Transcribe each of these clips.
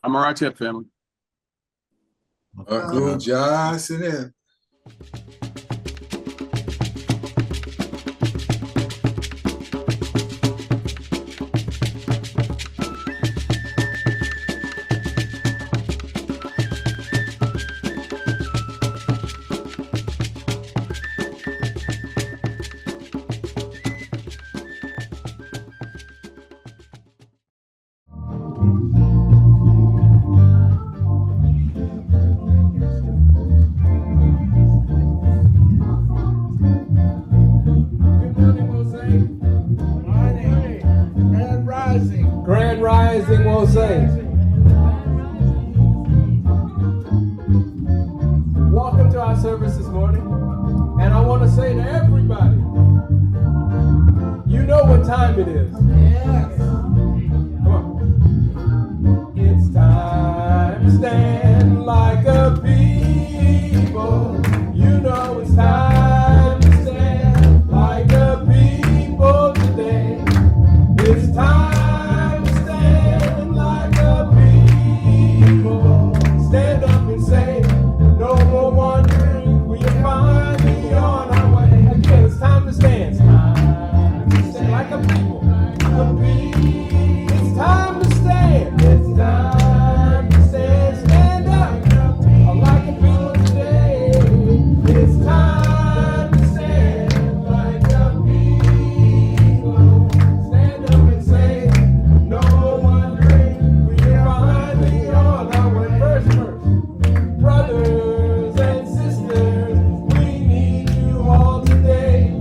I'm all right, yet, family. Uncle Johnson in. Grand Rising, Jose. Welcome to our service this morning. And I want to say to everybody, you know what time it is. Yes. Come on. It's time to stand like a people. You know it's time to stand like a people today. It's time to stand like a people. Stand up and say, no more wondering, we are finally on our way. Again, it's time to stand. It's time to stand like a people. It's time to stand. It's time to stand. Stand up like a people today. It's time to stand like a people. Stand up and say, no more wondering, we are finally on our way. First verse. Brothers and sisters, we need you all today.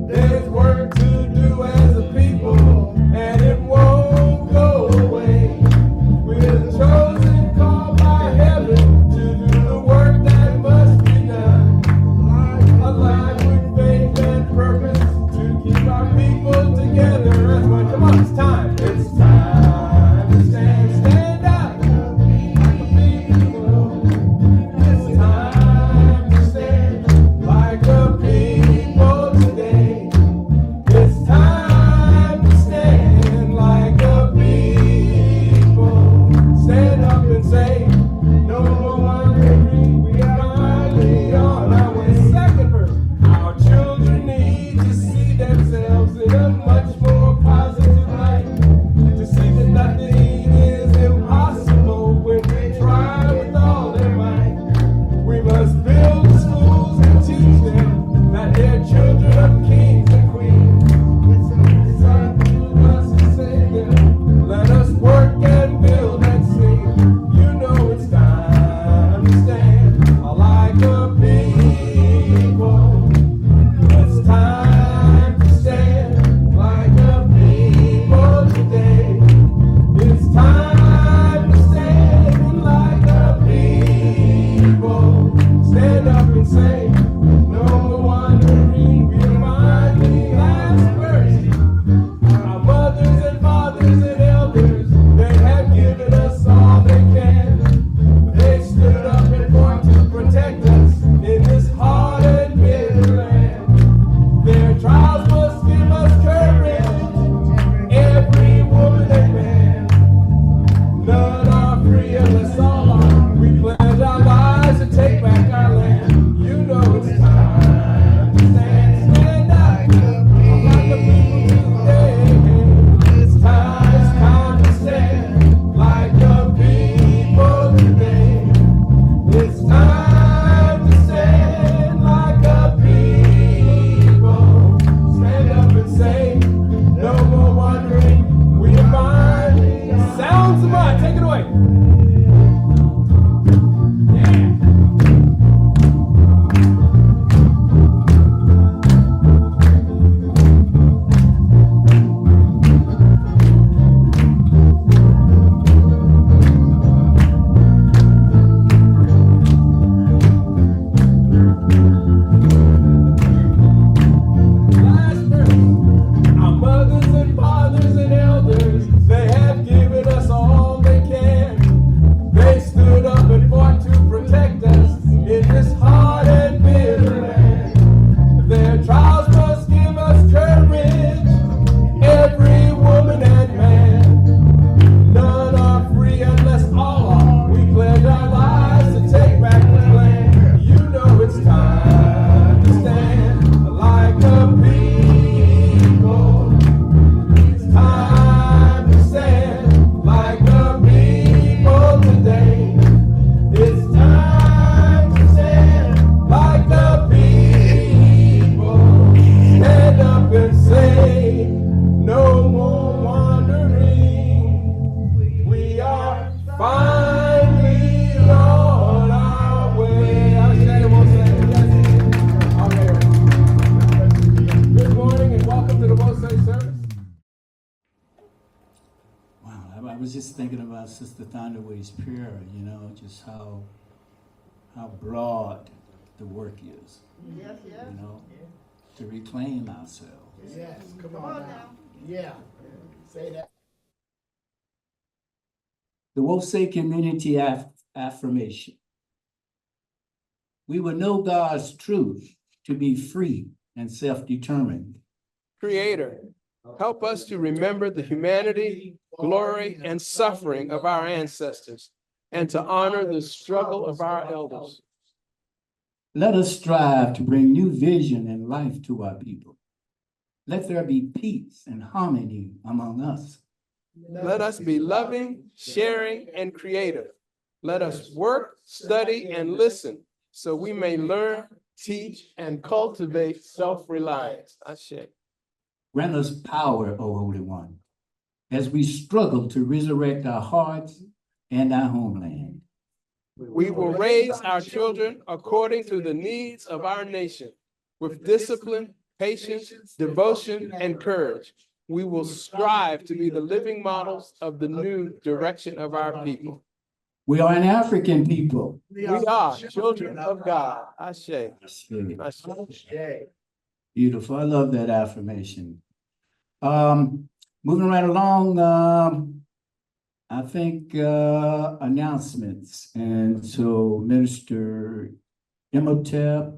There's work to do as a people, and it won't go away. We're the chosen, called by heaven to do the work that must be done. Alive with faith and purpose to keep our people together as one. Come on, it's time. It's time to stand up like a people. It's time to stand like a people today. It's time to stand like a people. Stand up and say, no more wondering, we are finally on our way. Second verse. Our children need to see themselves in a much more positive light. To see that nothing is impossible when we try with all their might. We must build the schools and teach them that they're children of kings and queens. It's time to us to save them. Let us work and build and sing. You know it's time to stand like a people. It's time to stand like a people today. It's time to stand like a people. Stand up and say, no more wondering, we are finally last verse. Our mothers and fathers and elders, they have given us all they can. They stood up and fought to protect us in this hard and bitter land. Their trials must give us courage, every woman and man. None are free unless all are. We pledge our lives to take back our land. You know it's time to stand up like a people today. It's time to stand like a people today. It's time to stand like a people. Stand up and say, no more wondering, we are finally. Sounds of Maat, take it away. Yeah. Last verse. Our mothers and fathers and elders, they have given us all they can. thinking about Sister Thunderway's prayer, just how broad the work is, Yes, yes. to reclaim ourselves. Yes, come on now. Yeah, say that. The Wosei Community Affirmation. We will know God's truth to be free and self-determined. Creator, help us to remember the humanity, glory, and suffering of our ancestors, and to honor the struggle of our elders. Let us strive to bring new vision and life to our people. Let there be peace and harmony among us. Let us be loving, sharing, and creative. Let us work, study, and listen so we may learn, teach, and cultivate self-reliance. Ashe. Grant us power, O Holy One, as we struggle to resurrect our hearts and our homeland. We will raise our children according to the needs of our nation, with discipline, patience, devotion, and courage. We will strive to be the living models of the new direction of our people. We are an African people. We are children of God. Ashe. Ashe. Ashe. Beautiful. I love that affirmation. Moving right along, I think announcements. And so Minister Imhotep,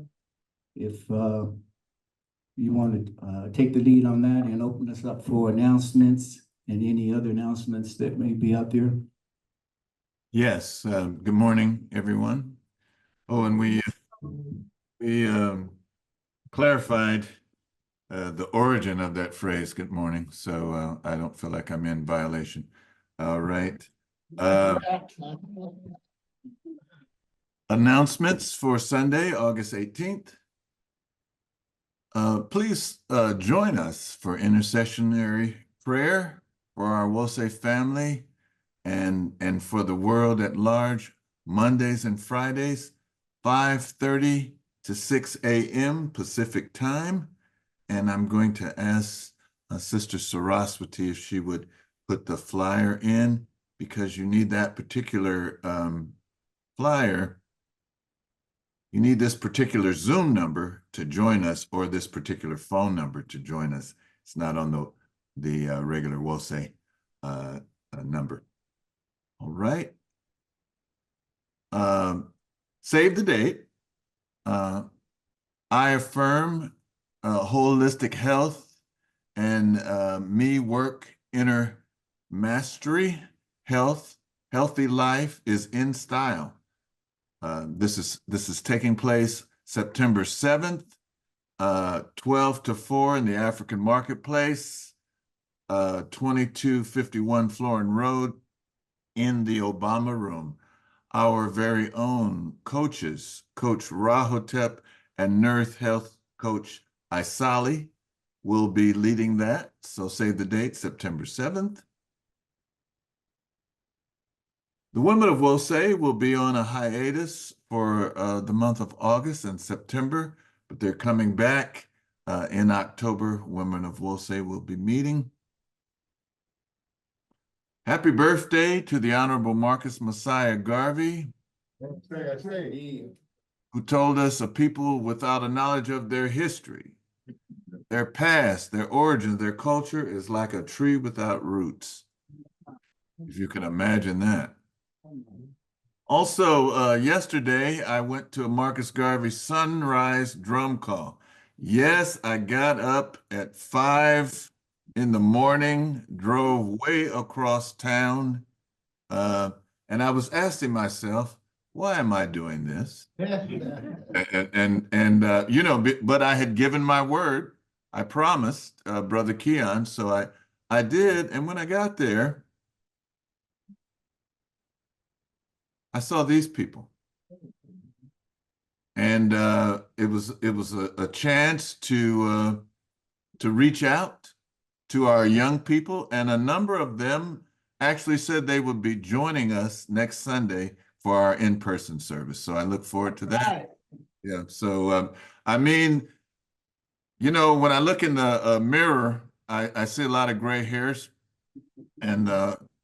if you want to take the lead on that and open us up for announcements and any other announcements that may be out there. Yes, good morning, everyone. Oh, and we clarified the origin of that phrase, good morning, so I don't feel like I'm in violation. All right. Announcements for Sunday, August 18th. Please join us for intercessionary prayer for our Wosei family and for the world at large, Mondays and Fridays, 5:30 to 6 a.m. Pacific time. And I'm going to ask Sister Saraswati if she would put the flyer in, because you need that particular flyer. You need this particular Zoom number to join us, or this particular phone number to join us. It's not on the regular Wosei number. All right. Save the date. I affirm holistic health and me work inner mastery. Healthy life is in style. This is taking place September 7th, 12 to 4 in the African Marketplace, 2251 Florin Road in the Obama Room. Our very own coaches, Coach Rahotep and Nurse Health Coach Isali, will be leading that. So save the date, September 7th. The Women of Wosei will be on a hiatus for the month of August and September, but they're coming back in October. Women of Wosei will be meeting. Happy birthday to the Honorable Marcus Messiah Garvey, who told us a people without a knowledge of their history, their past, their origins, their culture is like a tree without roots. If you can imagine that. Also, yesterday, I went to a Marcus Garvey sunrise drum call. Yes, I got up at 5 in the morning, drove way across town, and I was asking myself, why am I doing this? and you know, but I had given my word. I promised Brother Keon, so I did. And when I got there, I saw these people, and it was a chance to reach out to our young people, and a number of them actually said they would be joining us next Sunday for our in-person service. So I look forward to that. Yeah. So I mean, you know, when I look in the mirror, I see a lot of gray hairs, and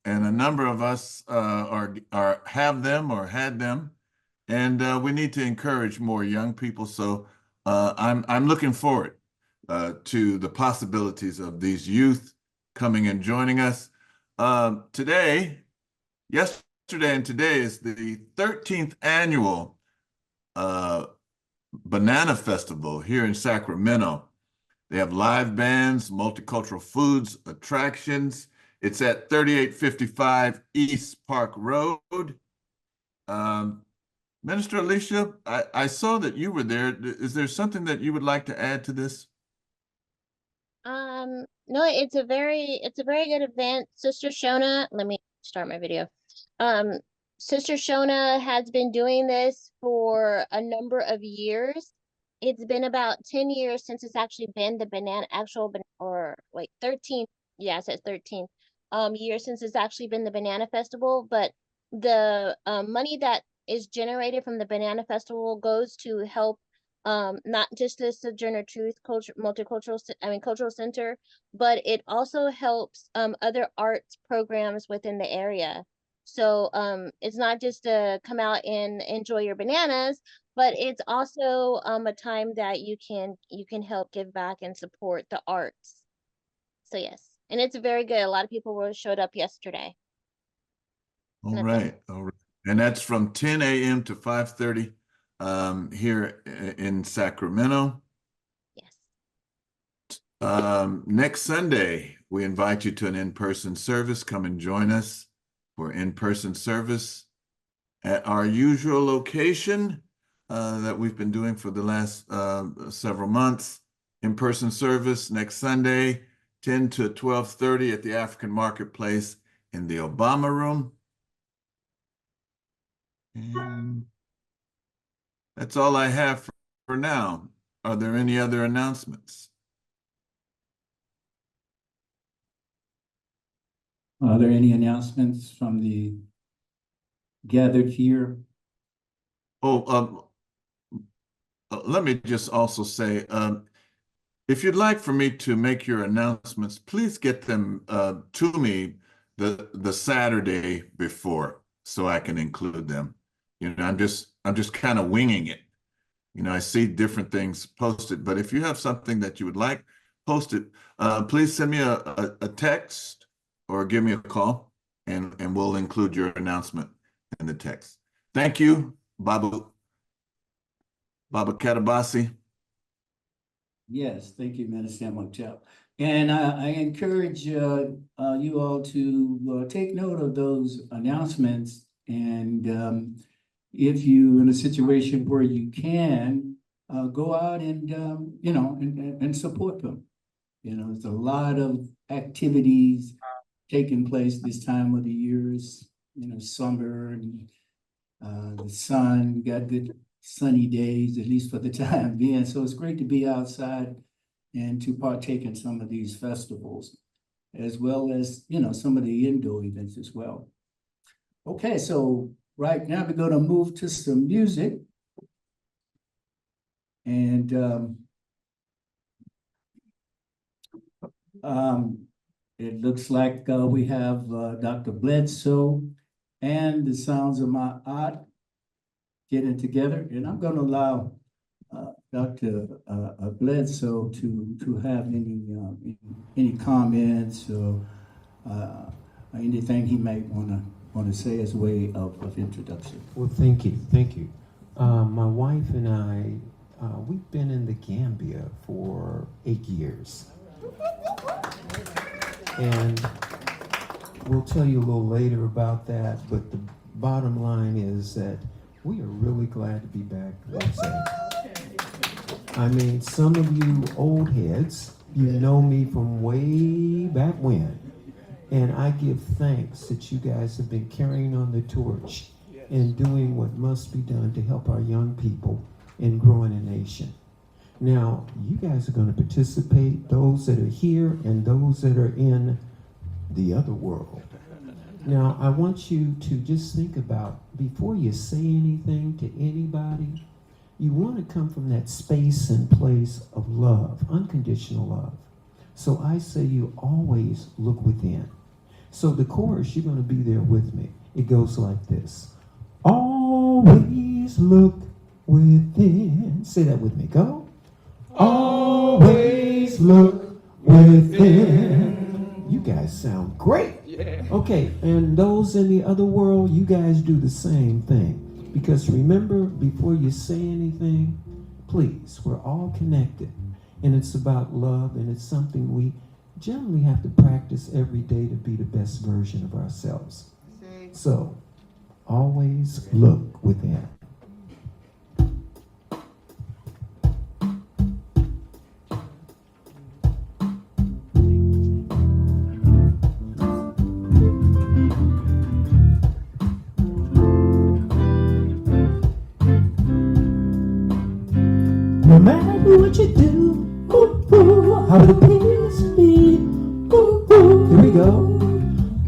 and a number of us are have them or had them, and we need to encourage more young people. So I'm looking forward to the possibilities of these youth coming and joining us. Today, yesterday, and today is the 13th annual Banana Festival here in Sacramento. They have live bands, multicultural foods, attractions. It's at 3855 East Park Road. Minister Alicia, I saw that you were there. Is there something that you would like to add to this? No, it's a very good event. Sister Shona, let me start my video. Um, Sister Shona has been doing this for a number of years. It's been about 10 years since it's actually been the or wait, 13, yeah, it says 13 years since it's actually been the Banana Festival, but the money that is generated from the Banana Festival goes to help not just the Sojourner Truth Cultural Center, but it also helps other arts programs within the area. So it's not just to come out and enjoy your bananas, but it's also a time that you can help give back and support the arts. So yes, and it's very good. A lot of people showed up yesterday. All right. And that's from 10 a.m. to 5:30 here in Sacramento. Yes. Next Sunday, we invite you to an in-person service. Come and join us for in-person service at our usual location that we've been doing for the last several months. In-person service next Sunday, 10 to 12:30 at the African Marketplace in the Obama Room. And that's all I have for now. Are there any other announcements? Are there any announcements from the gathered here? Oh, let me just also say, if you'd like for me to make your announcements, please get them to me the Saturday before, so I can include them. You know, I'm just kind of winging it. You know, I see different things posted, but if you have something that you would like, post it. Please send me a text or give me a call, and we'll include your announcement in the text. Thank you, Baba Katabasi. Yes, thank you, Minister Motel. And I encourage you all to take note of those announcements. And if you in a situation where you can go out and and support them. You know, there's a lot of activities taking place this time of the years. You know, summer and the sun. We got good sunny days, at least for the time being. So it's great to be outside and to partake in some of these festivals, as well as, you know, some of the indoor events as well. Okay, so right now we're going to move to some music. And it looks like we have Dr. Bledsoe and the Sounds of Maat getting together. And I'm going to allow Dr. Bledsoe to have any comments or anything he might want to say as a way of introduction. Well, thank you. My wife and I, we've been in the Gambia for 8 years. And we'll tell you a little later about that, but the bottom line is that we are really glad to be back. I mean, some of you old heads, you know me from way back when. And I give thanks that you guys have been carrying on the torch and doing what must be done to help our young people in growing a nation. Now, you guys are going to participate, those that are here and those that are in the other world. Now, I want you to just think about, before you say anything to anybody, you want to come from that space and place of love, unconditional love. So I say you always look within. So the chorus, you're going to be there with me. It goes like this. Always look within. Say that with me. Go. Always look within. You guys sound great. Yeah. Okay, and those in the other world, you guys do the same thing. Because remember, before you say anything, please, we're all connected. And it's about love, and it's something we generally have to practice every day to be the best version of ourselves. So, always look within. No matter what you do, ooh, ooh, how it appears to me, ooh, ooh, here we go.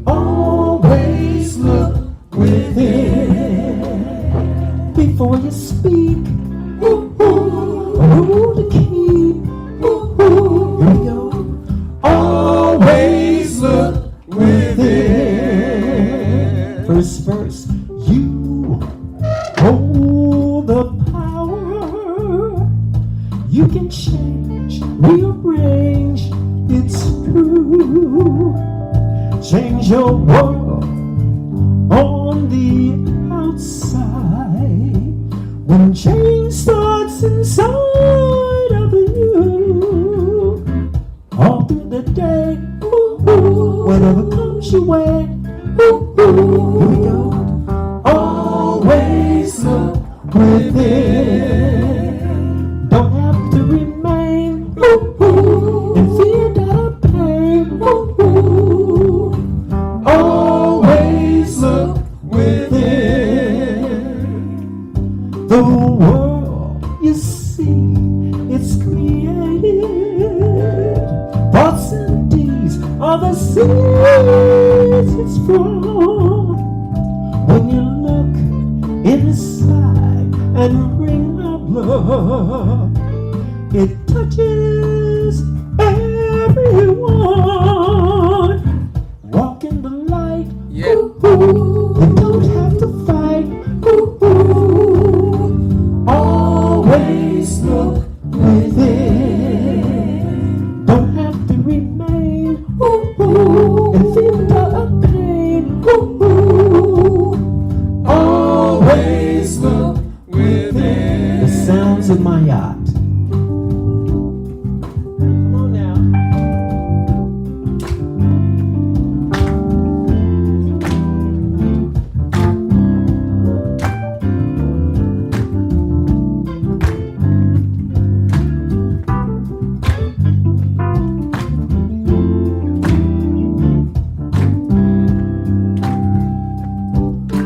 Always look within before you speak. Ooh, ooh, a rule to keep. Ooh, ooh, here we go. Always look within. First verse, you hold the power. You can change, rearrange, it's true. Change your world on the outside. When change starts inside of you, all through the day, ooh, ooh, whatever comes your way, ooh, ooh, here we go. Always look within. Don't have to remain, ooh, ooh, in fear of pain, ooh, ooh. Always look within. The world you see, it's created. Thoughts and deeds are the seeds it's from. When you look inside and ring of love, it touches everyone. Walk in the light, Yeah. ooh, ooh. You don't have to fight, ooh, ooh. Always look within. Don't have to remain, ooh, ooh, and feel the pain, ooh, ooh. Always look within. The sounds of my yacht. Come on now.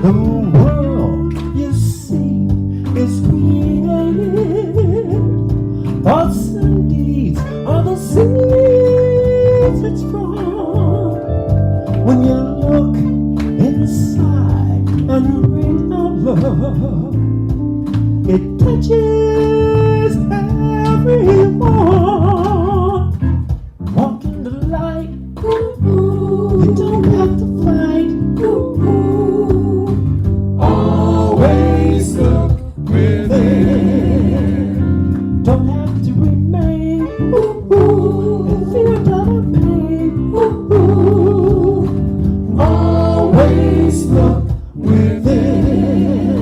The world you see is created. Thoughts and deeds are the seeds it's from. When you look inside and ring of love, it touches everyone. Walk in the light, ooh, ooh. You don't have to fight, ooh, ooh. Always look within. Don't have to remain, ooh, ooh, in fear of pain, ooh, ooh. Always look within.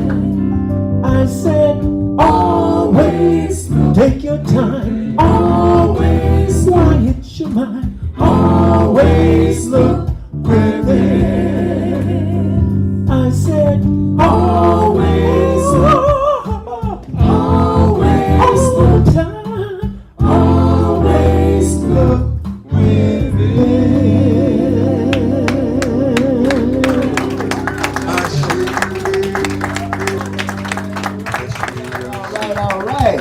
I said, always look. Take your time, always quiet your mind. Always look within. I said, always look, always all the time, always look within. All right.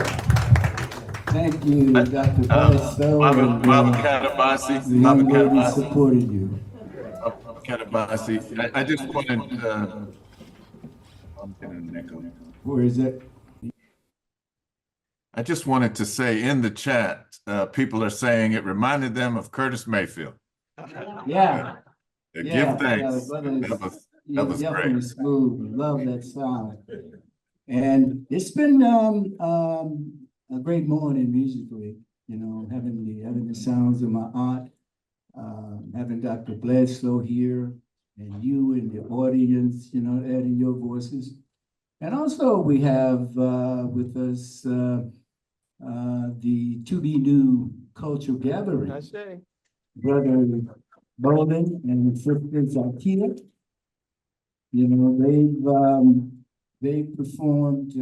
Thank you, Dr. Bledsoe. Mama Katabasi, The young Mama lady Katabasi, supported you. Katabasi. I just wanted, I'm getting an echo. Where is it? I just wanted to say in the chat, people are saying it reminded them of Curtis Mayfield. Yeah. Give thanks. brother is- That was you're was definitely great. smooth. Love that sound. And it's been a great morning musically, you know, having the sounds of my aunt, having Dr. Bledsoe here, and you in the audience, you know, adding your voices. And also we have with us the To Be New Cultural Gathering, I say. Brother Bolden and Sister Zakia. You know, they've performed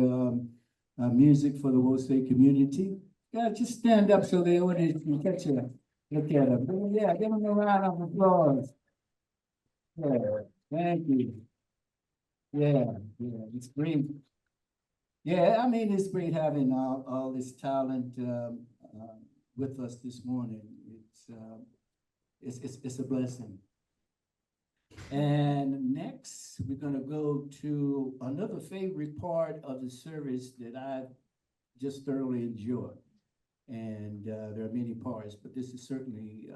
music for the Wool State community. Yeah, just stand up so the audience can catch you. Look at them. Yeah, give them a round of applause. Yeah, thank you. Yeah, it's great. Yeah, I mean, it's great having all this talent with us this morning. It's a blessing. And next, we're gonna go to another favorite part of the service that I just thoroughly enjoy. And there are many parts, but this is certainly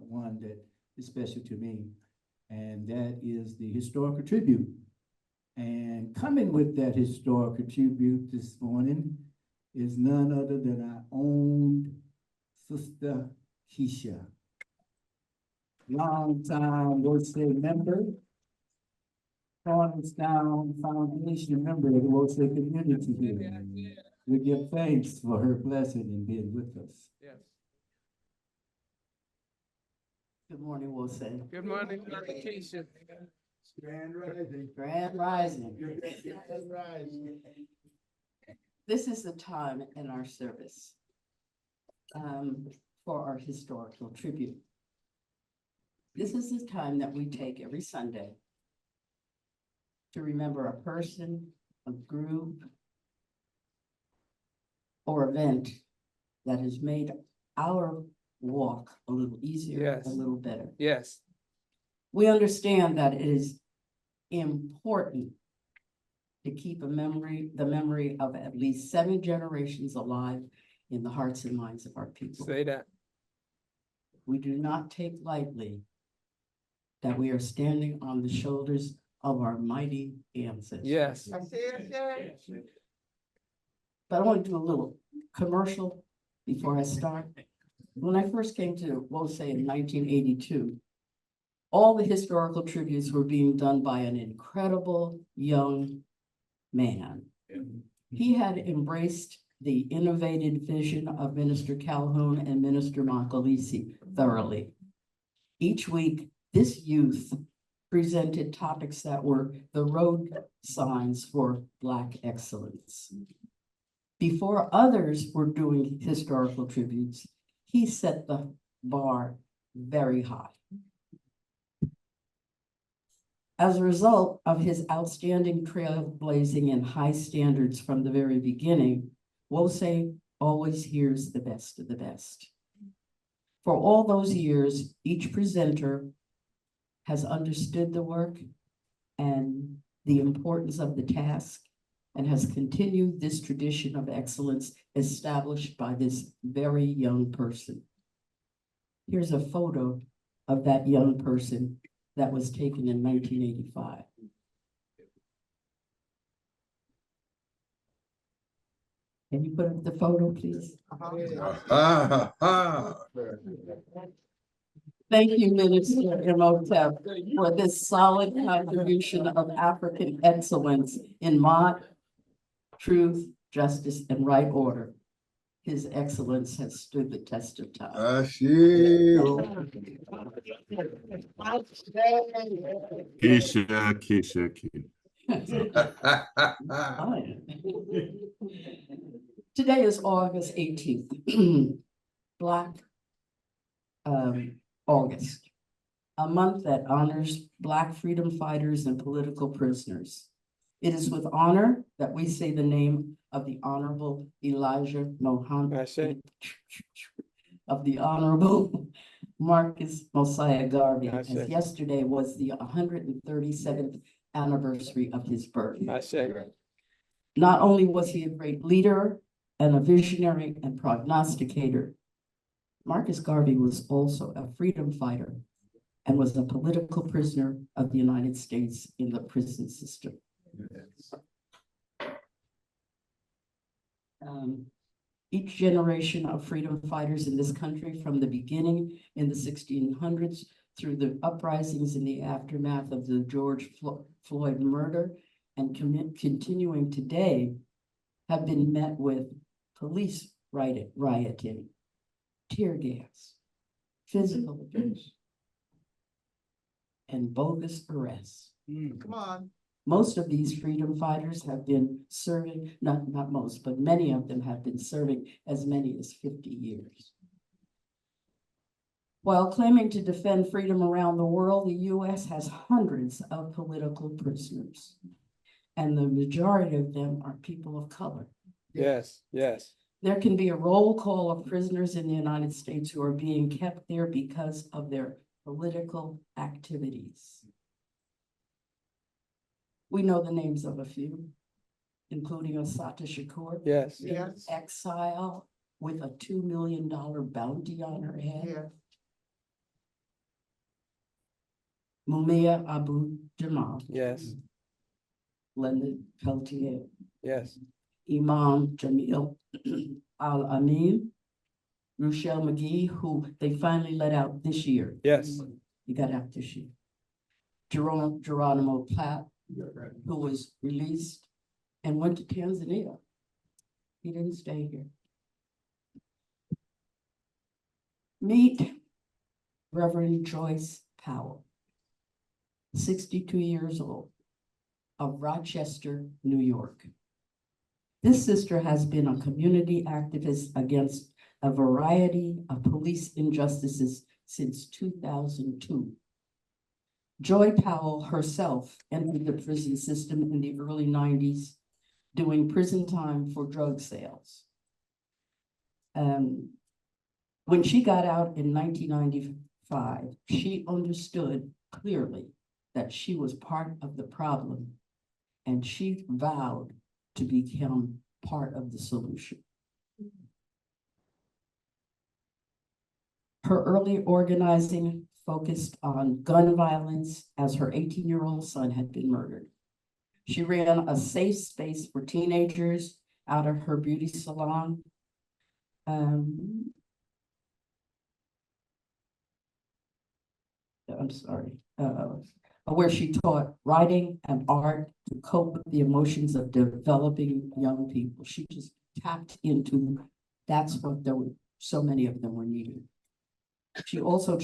one that is special to me. And that is the historical tribute. And coming with that historical tribute this morning is none other than our own Sister Keisha. Long-time Wool State member, Cornerstone Foundation member of the Wool State community here. We give thanks for her blessing and being with us. Yes. Good morning, Wool State. Good morning, Dr. Keisha. Grand Rising. Grand Rising. Grand Rising. This is the time in our service for our historical tribute. This is the time that we take every Sunday to remember a person, a group, or event that has made our walk a little easier, Yes. a little better. Yes. We understand that it is important to keep the memory of at least 7 generations alive in the hearts and minds of our people. Say that. We do not take lightly that we are standing on the shoulders of our mighty ancestors. Yes. But I want to do a little commercial before I start. When I first came to Wool State in 1982, all the historical tributes were being done by an incredible young man. He had embraced the innovative vision of Minister Calhoun and Minister Moncolisi thoroughly. Each week, this youth presented topics that were the road signs for Black excellence. Before others were doing historical tributes, he set the bar very high. As a result of his outstanding trailblazing and high standards from the very beginning, Wool State always hears the best of the best. For all those years, each presenter has understood the work and the importance of the task and has continued this tradition of excellence established by this very young person. Here's a photo of that young person that was taken in 1985. Can you put up the photo, please? Thank you, Minister Imhotep, for this solid contribution of African excellence in Maat, truth, justice, and right order. His excellence has stood the test of time. Keisha. Today is August 18th, Black August, a month that honors Black freedom fighters and political prisoners. It is with honor that we say the name of the Honorable Elijah Muhammad, of the Honorable Marcus Mosiah Garvey, as yesterday was the 137th anniversary of his birth. Not only was he a great leader and a visionary and prognosticator, Marcus Garvey was also a freedom fighter and was a political prisoner of the United States in the prison system. Each generation of freedom fighters in this country, from the beginning in the 1600s through the uprisings in the aftermath of the George Floyd murder and continuing today, have been met with police rioting, tear gas, physical abuse, and bogus arrests. Come on. Most of these freedom fighters have been serving, not most, but many of them have been serving as many as 50 years. While claiming to defend freedom around the world, the US has hundreds of political prisoners, and the majority of them are people of color. Yes, yes. There can be a roll call of prisoners in the United States who are being kept there because of their political activities. We know the names of a few, including Assata Shakur. Yes. in Yes. exile with a $2 million bounty on her head. Yeah. Mumia Abu Jamal, Yes. Linda Peltier, Yes. Imam Jamil Al-Amin, Rochelle McGee, who they finally let out this year. Yes. He got out this year. Geronimo Platt, who was released and went to Tanzania. He didn't stay here. Meet Reverend Joyce Powell, 62 years old, of Rochester, New York. This sister has been a community activist against a variety of police injustices since 2002. Joy Powell herself entered the prison system in the early 90s, doing prison time for drug sales. When she got out in 1995, she understood clearly that she was part of the problem, and she vowed to become part of the solution. Her early organizing focused on gun violence as her 18-year-old son had been murdered. She ran a safe space for teenagers out of her beauty salon. I'm sorry, where she taught writing and art to cope with the emotions of developing young people. She just tapped into, that's what there were, so many of them were needed. She also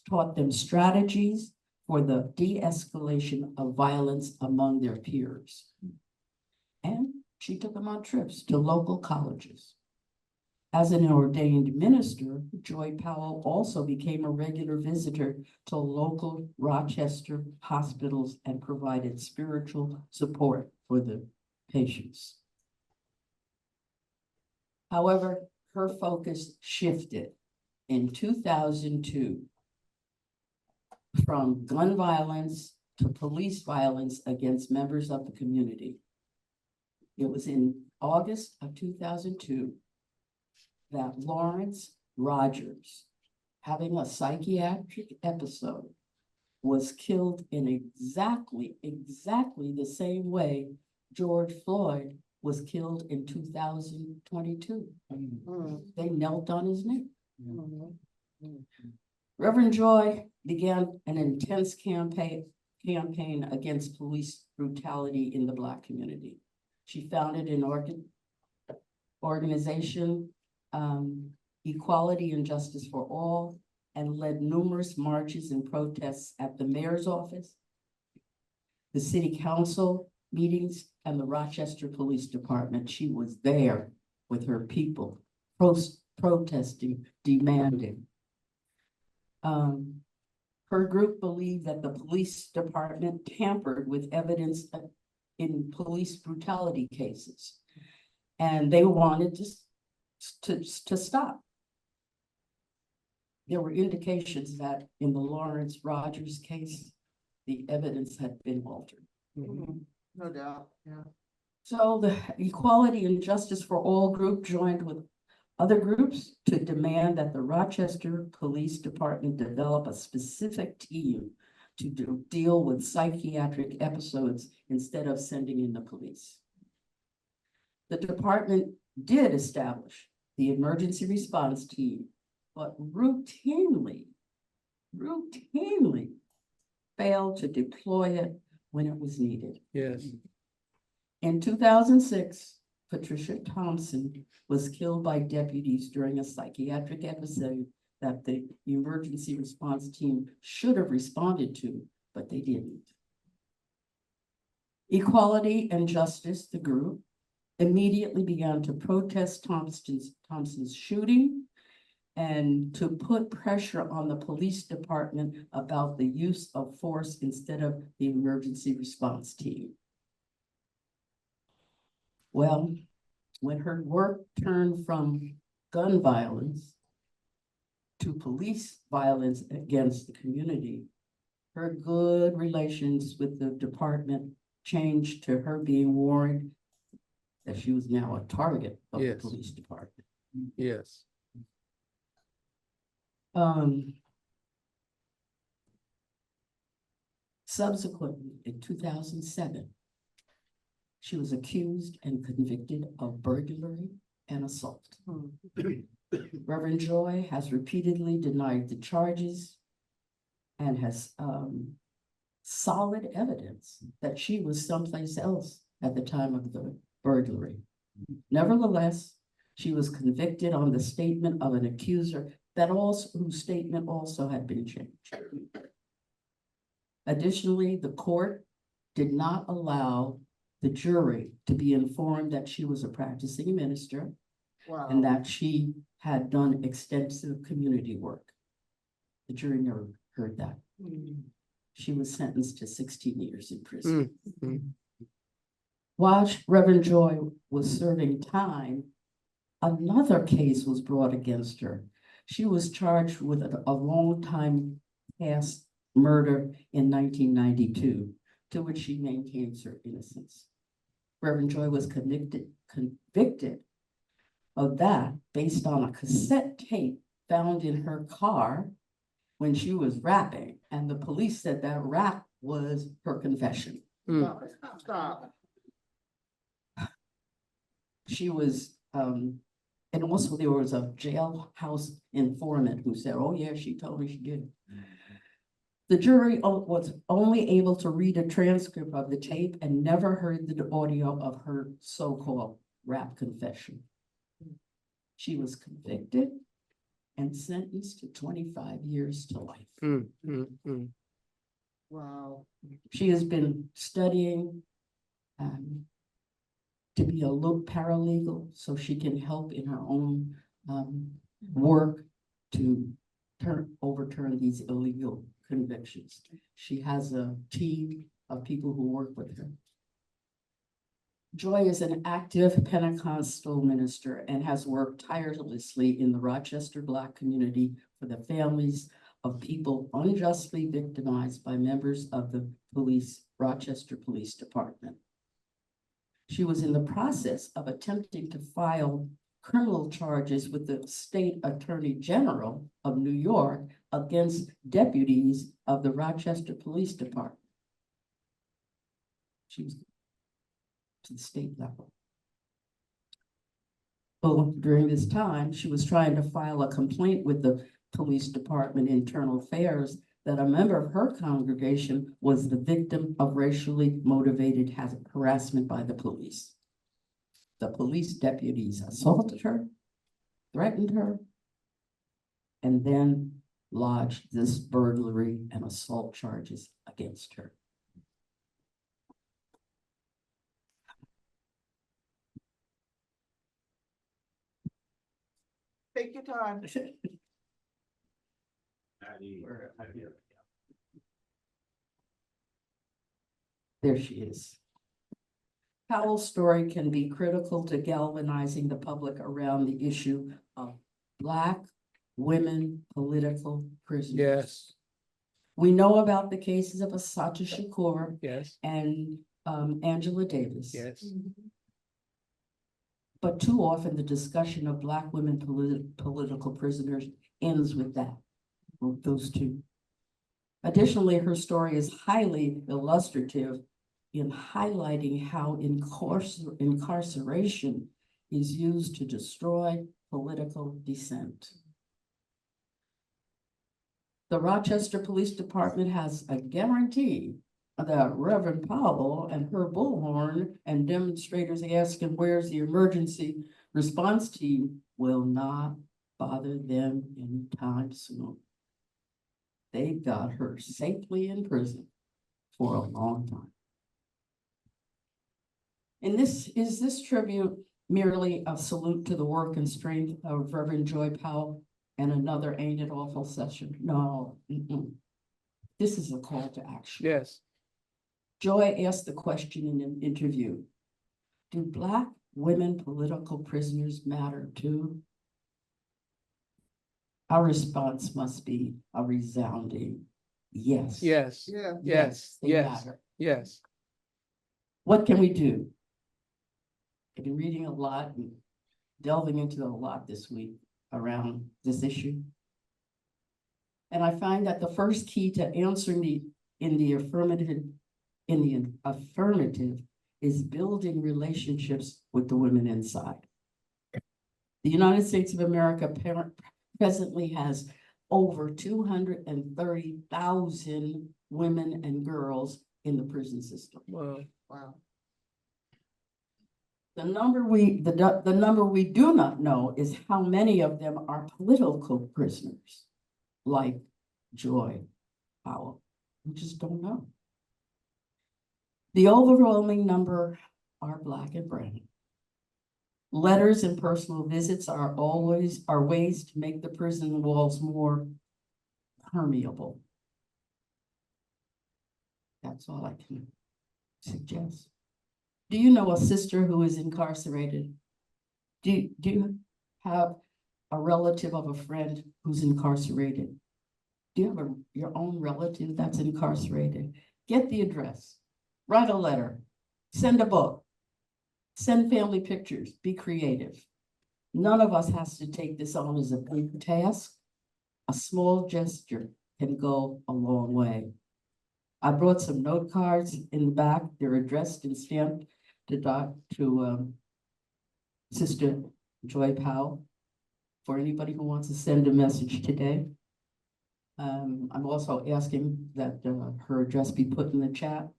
taught them strategies for the de-escalation of violence among their peers. And she took them on trips to local colleges. As an ordained minister, Joy Powell also became a regular visitor to local Rochester hospitals and provided spiritual support for the patients. However, her focus shifted in 2002 from gun violence to police violence against members of the community. It was in August of 2002 that Lawrence Rogers, having a psychiatric episode, was killed in exactly the same way George Floyd was killed in 2022. They knelt on his neck. Reverend Joy began an intense campaign against police brutality in the Black community. She founded an organization, Equality and Justice for All, and led numerous marches and protests at the mayor's office, the city council meetings, and the Rochester Police Department. She was there with her people, protesting, demanding. Her group believed that the police department tampered with evidence in police brutality cases, and they wanted to stop. There were indications that in the Lawrence Rogers case, the evidence had been altered. No doubt, yeah. So the Equality and Justice for All group joined with Other groups to demand that the Rochester Police Department develop a specific team to deal with psychiatric episodes instead of sending in the police. The department did establish the emergency response team, but routinely failed to deploy it when it was needed. Yes. In 2006, Patricia Thompson was killed by deputies during a psychiatric episode that the emergency response team should have responded to, but they didn't. Equality and Justice, the group, immediately began to protest Thompson's shooting and to put pressure on the police department about the use of force instead of the emergency response team. Well, when her work turned from gun violence to police violence against the community, her good relations with the department changed to her being warned that she was now a target of the Yes. police department. Yes. Subsequently, in 2007, she was accused and convicted of burglary and assault. Reverend Joy has repeatedly denied the charges and has solid evidence that she was someplace else at the time of the burglary. Nevertheless, she was convicted on the statement of an accuser whose statement also had been changed. Additionally, the court did not allow the jury to be informed that she was a practicing minister and that she had done extensive community work. The jury never heard that. She was sentenced to 16 years in prison. While Reverend Joy was serving time, another case was brought against her. She was charged with a long time past murder in 1992, to which she maintains her innocence. Reverend Joy was convicted of that based on a cassette tape found in her car when she was rapping, and the police said that rap was her confession. Stop. She was, and also there was a jailhouse informant who said, oh yeah, she told me she did. The jury was only able to read a transcript of the tape and never heard the audio of her so-called rap confession. She was convicted and sentenced to 25 years to life. Wow. She has been studying to be a paralegal so she can help in her own work to overturn these illegal convictions. She has a team of people who work with her. Joy is an active Pentecostal minister and has worked tirelessly in the Rochester Black community for the families of people unjustly victimized by members of the Rochester Police Department. She was in the process of attempting to file criminal charges with the State Attorney General of New York against deputies of the Rochester Police Department. She was to the state level. Well, during this time, she was trying to file a complaint with the Police Department Internal Affairs that a member of her congregation was the victim of racially motivated harassment by the police. The police deputies assaulted her, threatened her, and then lodged this burglary and assault charges against her. Take your time. There she is. Powell's story can be critical to galvanizing the public around the issue of Black women political prisoners. Yes. We know about the cases of Assata Shakur Yes. and Angela Davis. Yes. But too often the discussion of Black women political prisoners ends with that, with those two. Additionally, her story is highly illustrative in highlighting how incarceration is used to destroy political dissent. The Rochester Police Department has a guarantee that Reverend Powell and her bullhorn and demonstrators asking where's the emergency response team will not bother them anytime soon. They got her safely in prison for a long time. And is this tribute merely a salute to the work and strength of Reverend Joy Powell and another Ain't It Awful session? No. This is a call to action. Yes. Joy asked the question in an interview, do Black women political prisoners matter too? Our response must be a resounding yes. Yes. Yeah. Yes. They Yes. matter. Yes. What can we do? I've been reading a lot and delving into a lot this week around this issue. And I find that the first key to answering in the affirmative is building relationships with the women inside. The United States of America presently has over 230,000 women and girls in the prison system. Wow. Wow. The number we do not know is how many of them are political prisoners, like Joy Powell. We just don't know. The overwhelming number are Black and brown. Letters and personal visits are ways to make the prison walls more permeable. That's all I can suggest. Do you know a sister who is incarcerated? Do you have a relative of a friend who's incarcerated? Do you have your own relative that's incarcerated? Get the address, write a letter, send a book, send family pictures, be creative. None of us has to take this on as a big task. A small gesture can go a long way. I brought some note cards in the back. They're addressed and stamped to Sister Joy Powell for anybody who wants to send a message today. I'm also asking that her address be put in the chat.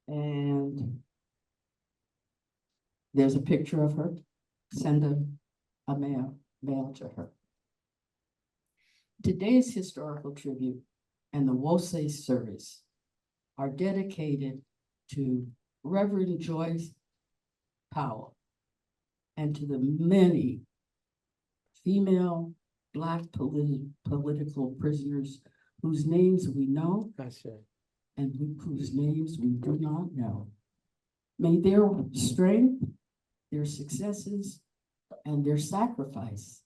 And there's a picture of her. Send a mail to her. Today's historical tribute and the Wosei service are dedicated to Reverend Joyce Powell and to the many female Black political prisoners whose names we know That's it. and whose names we do not know. May their strength, their successes, and their sacrifice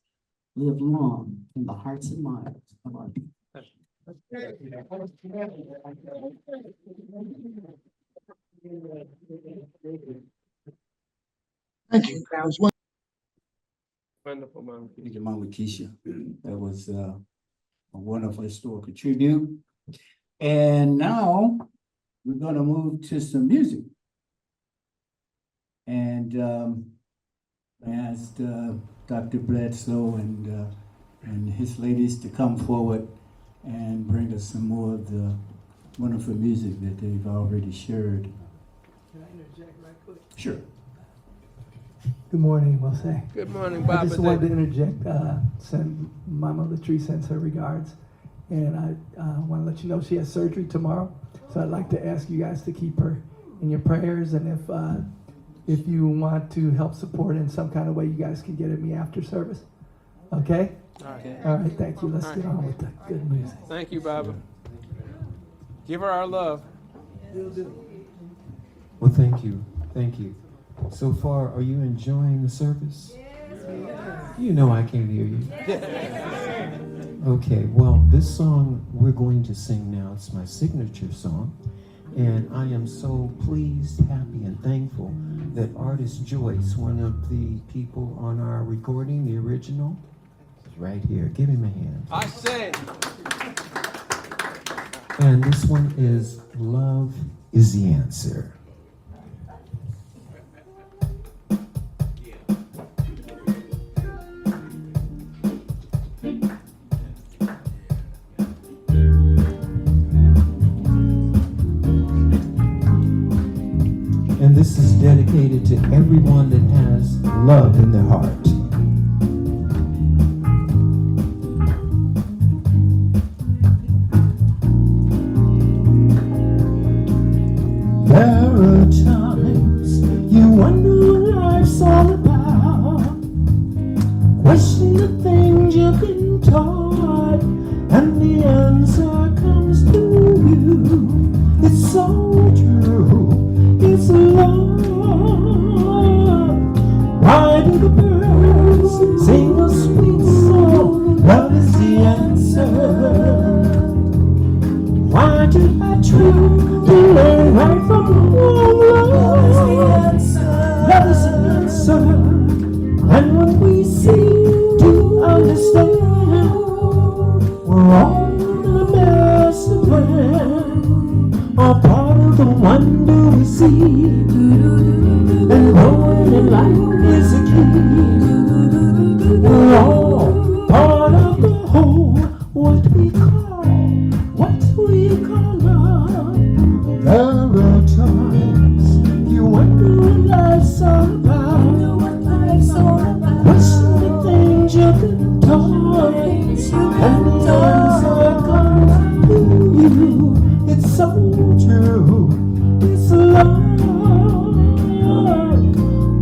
live long in the hearts and minds of our people. Thank you. That was Wonderful, Mom. Thank you, Mama Keisha. That was a wonderful historical tribute. And now we're going to move to some music. And I asked Dr. Bledsoe and his ladies to come forward and bring us some more of the wonderful music that they've already shared. Can I interject right quick? Sure. Good morning, we'll say. Good morning, I Baba. just wanted to interject, send Mama Latrice sends her regards. And I want to let you know she has surgery tomorrow. So I'd like to ask you guys to keep her in your prayers. And if you want to help support in some kind of way, you guys can get at me after service. Okay? Okay. All right, thank you. Let's get on with the good music. Thank you, Baba. Give her our love. Well, thank you. Thank you. So far, are you enjoying the service? You know I can't hear you. Okay, well, this song we're going to sing now, it's my signature song, And I am so pleased, happy, and thankful that artist Joyce, one of the people on our recording, the original, is right here. Give him a hand. I say. And this one is Love is the Answer. And this is dedicated to everyone that has love in their heart. There are times you wonder what life's all about. Question the things you've been taught, and the answer comes to you. It's so true. It's love. Why do the birds sing a sweet song? Love is the answer. Why do I try to learn right from wrong? Love is the answer. Love is the answer. And when we seem to understand, we're all in a master plan. All part of the wonder we see, and growing in life is a key. We're all part of the whole, what we call love. There are times you wonder what life's all about. What's the things you've been taught, and the answer comes to you. It's so true, it's love.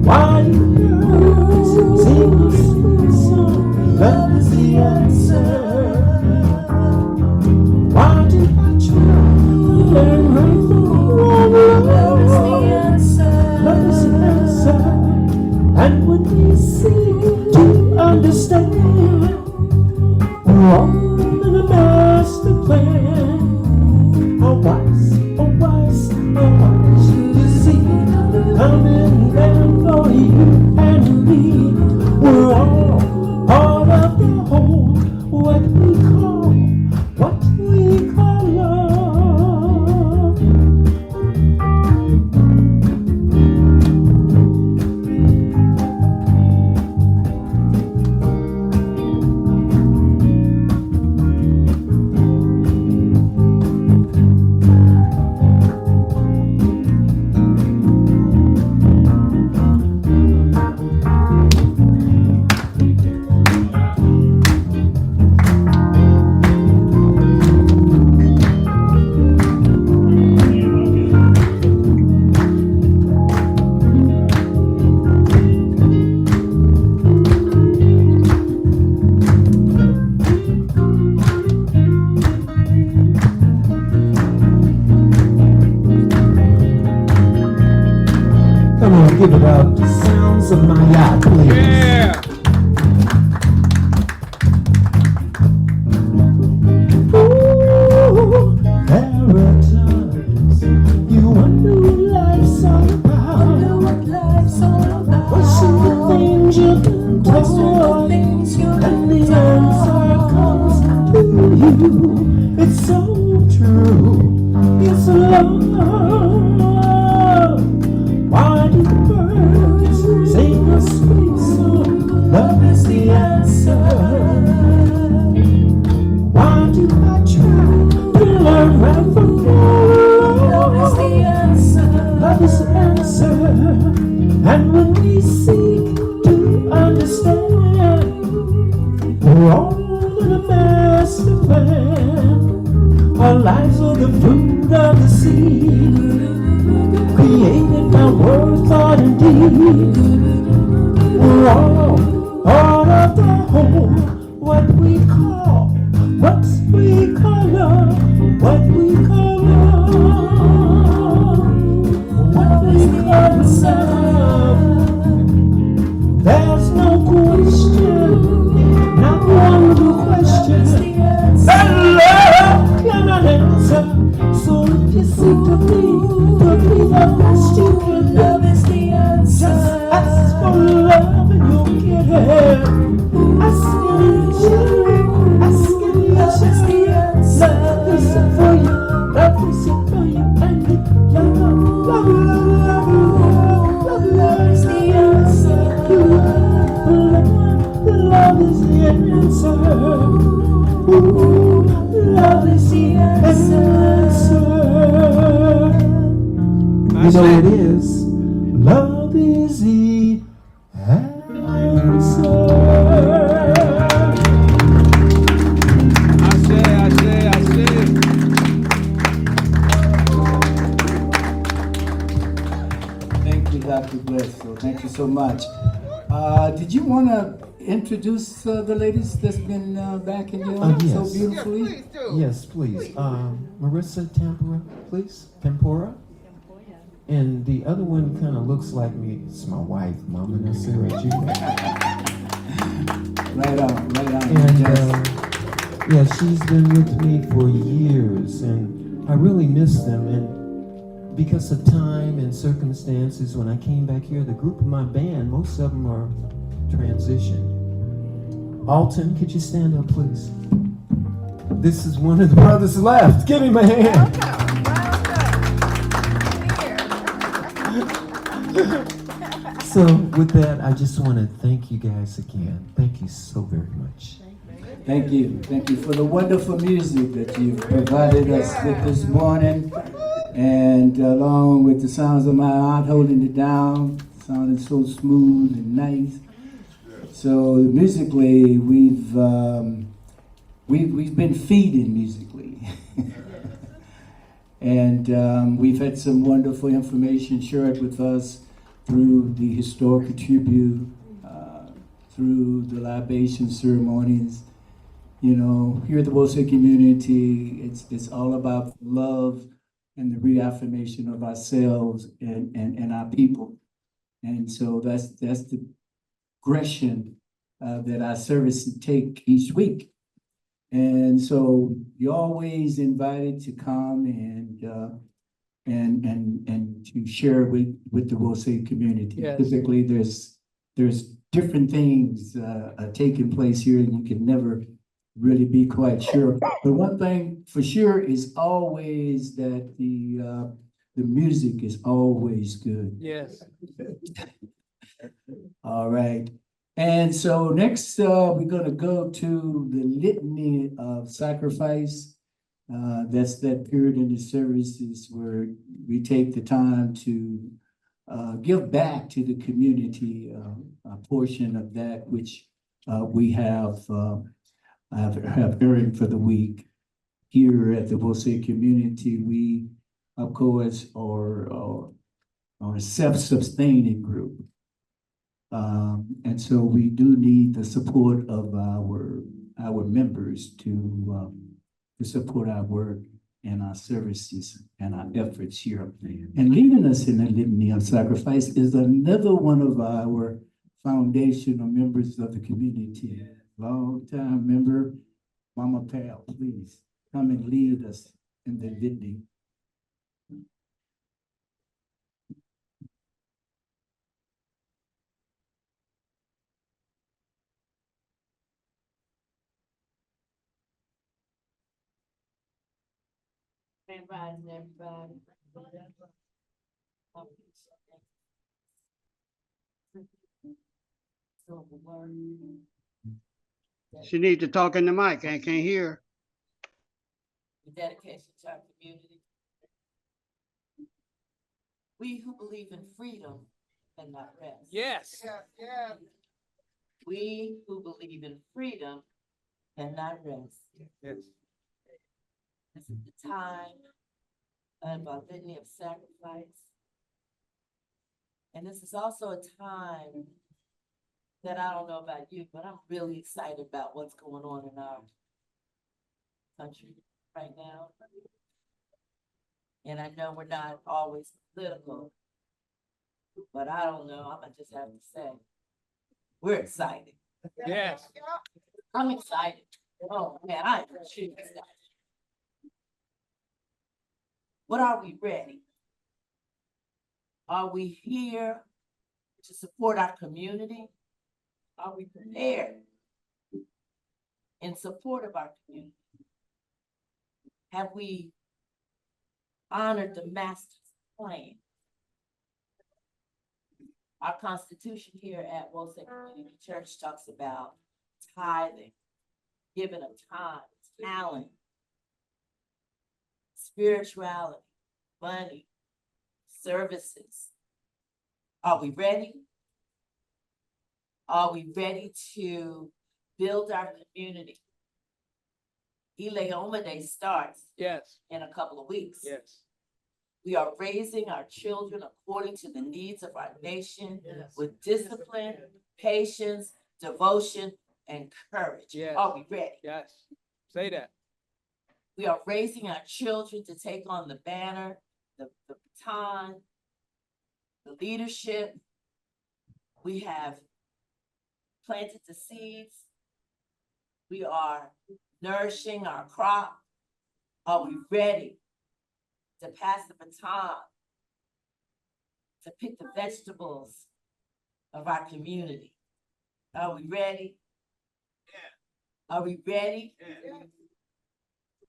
Why do birds sing a sweet song? Love is the answer. Why do I try to learn right from wrong? Love is the answer. Love is the answer. And when we seek to understand, we're all in a master plan. Oh, wise, you see, coming down for you and me. We're all part of the whole, what we call love. Come on, give it up. The sounds of my yacht, please. Yeah. Ooh, there are times you wonder what life's all about. What's the things you've been taught, and the answer comes to you. It's so true. It's love. Why do the birds sing a sweet song? Love is the answer. Why do I try to learn right from wrong? Love is the answer. Love is the answer. And when we seek to understand, we're all in a master plan. Our lives are the fruit of the seed, created by word, thought, and deed. We're all part of the whole, what we call love, what we call love, what we call love. There's no question, not one to question, that love cannot answer, so if you seek to be, will be the best you can. Love is the answer. Just ask for love and you'll get it. Ask and you, ask and you. Love is the answer. Love is it for you. Love is it for you. And love, love, love, love, love, love is the answer. Love is the answer. Ooh, love is the answer. You know it is. Love is the answer. I say. Thank you, Dr. Bledsoe. Thank you so much. Did you want to introduce the ladies that's been backing you up so Yes. beautifully? Yes, please. Marissa Tempora, please. Tempora. And the other one kind of looks like me. It's my wife, Mama Nasira G. Right on. And Yes. yeah, she's been with me for years, and I really miss them. And because of time and circumstances, when I came back here, the group of my band, most of them are transitioned. Alton, could you stand up, please? This is one of the brothers left. Give him a hand. So with that, I just want to thank you guys again. Thank you so very much. Thank you for the wonderful music that you've provided us with this morning, and along with the sounds of my aunt holding it down, sounding so smooth and nice. So musically, we've been feeding musically, and we've had some wonderful information shared with us through the historical tribute, through the libation ceremonies. You know, here at the Wose community, it's all about love and the reaffirmation of ourselves and our people. And so that's the progression that our services take each week. And so you're always invited to come and to share with the Wose community. Yes. Typically, there's different things taking place here, and you can never really be quite sure. But one thing for sure is always that the music is always good. Yes. All right. And so next, we're going to go to the litany of sacrifice. That's that period in the services where we take the time to give back to the community a portion of that which we have earned for the week. Here at the Wose community, we, of course, are a self-sustaining group. And so we do need the support of our members to support our work and our services and our efforts here. And leading us in the litany of sacrifice is another one of our foundational members of the community. Long-time member, Mama Pal, please come and lead us in the litany. Grand Rising, everybody. She needs to talk in the mic. I can't hear. Dedication to our community. We who believe in freedom cannot rest. Yes. We who believe in freedom cannot rest. Yes. This is the time of our litany of sacrifice. And this is also a time that I don't know about you, but I'm really excited about what's going on in our country right now. And I know we're not always political, but I don't know, I'm gonna just have to say, we're excited. Yes. I'm excited. Oh, man, I appreciate that. What are we ready? Are we here to support our community? Are we prepared in support of our community? Have we honored the master's plan? Our constitution here at Wolfson Community Church talks about tithing, giving of time, talent, spirituality, money, services. Are we ready? Are we ready to build our community? Ileoma Day starts Yes, in a couple of weeks. yes. We are raising our children according to the needs of our nation with discipline, patience, devotion, and courage. Yes. Are we ready? Yes. Say that. We are raising our children to take on the banner, the baton, the leadership. We have planted the seeds. We are nourishing our crop. Are we ready to pass the baton, to pick the vegetables of our community? Are we ready? Yeah. Are we ready? Yeah.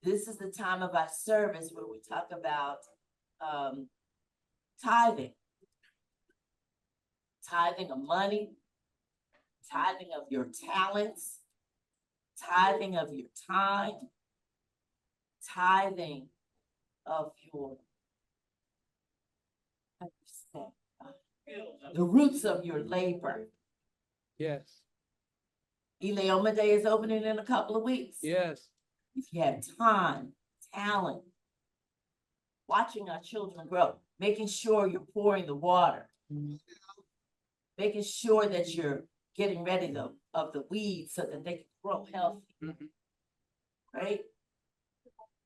This is the time of our service where we talk about tithing. Tithing of money, tithing of your talents, tithing of your time, tithing of your, how do you say, the roots of your labor. Yes, Ileoma Day is opening in a couple of weeks. yes, If you have time, talent, watching our children grow, making sure you're pouring the water, making sure that you're getting rid of the weeds so that they can grow healthy, Mhm. right?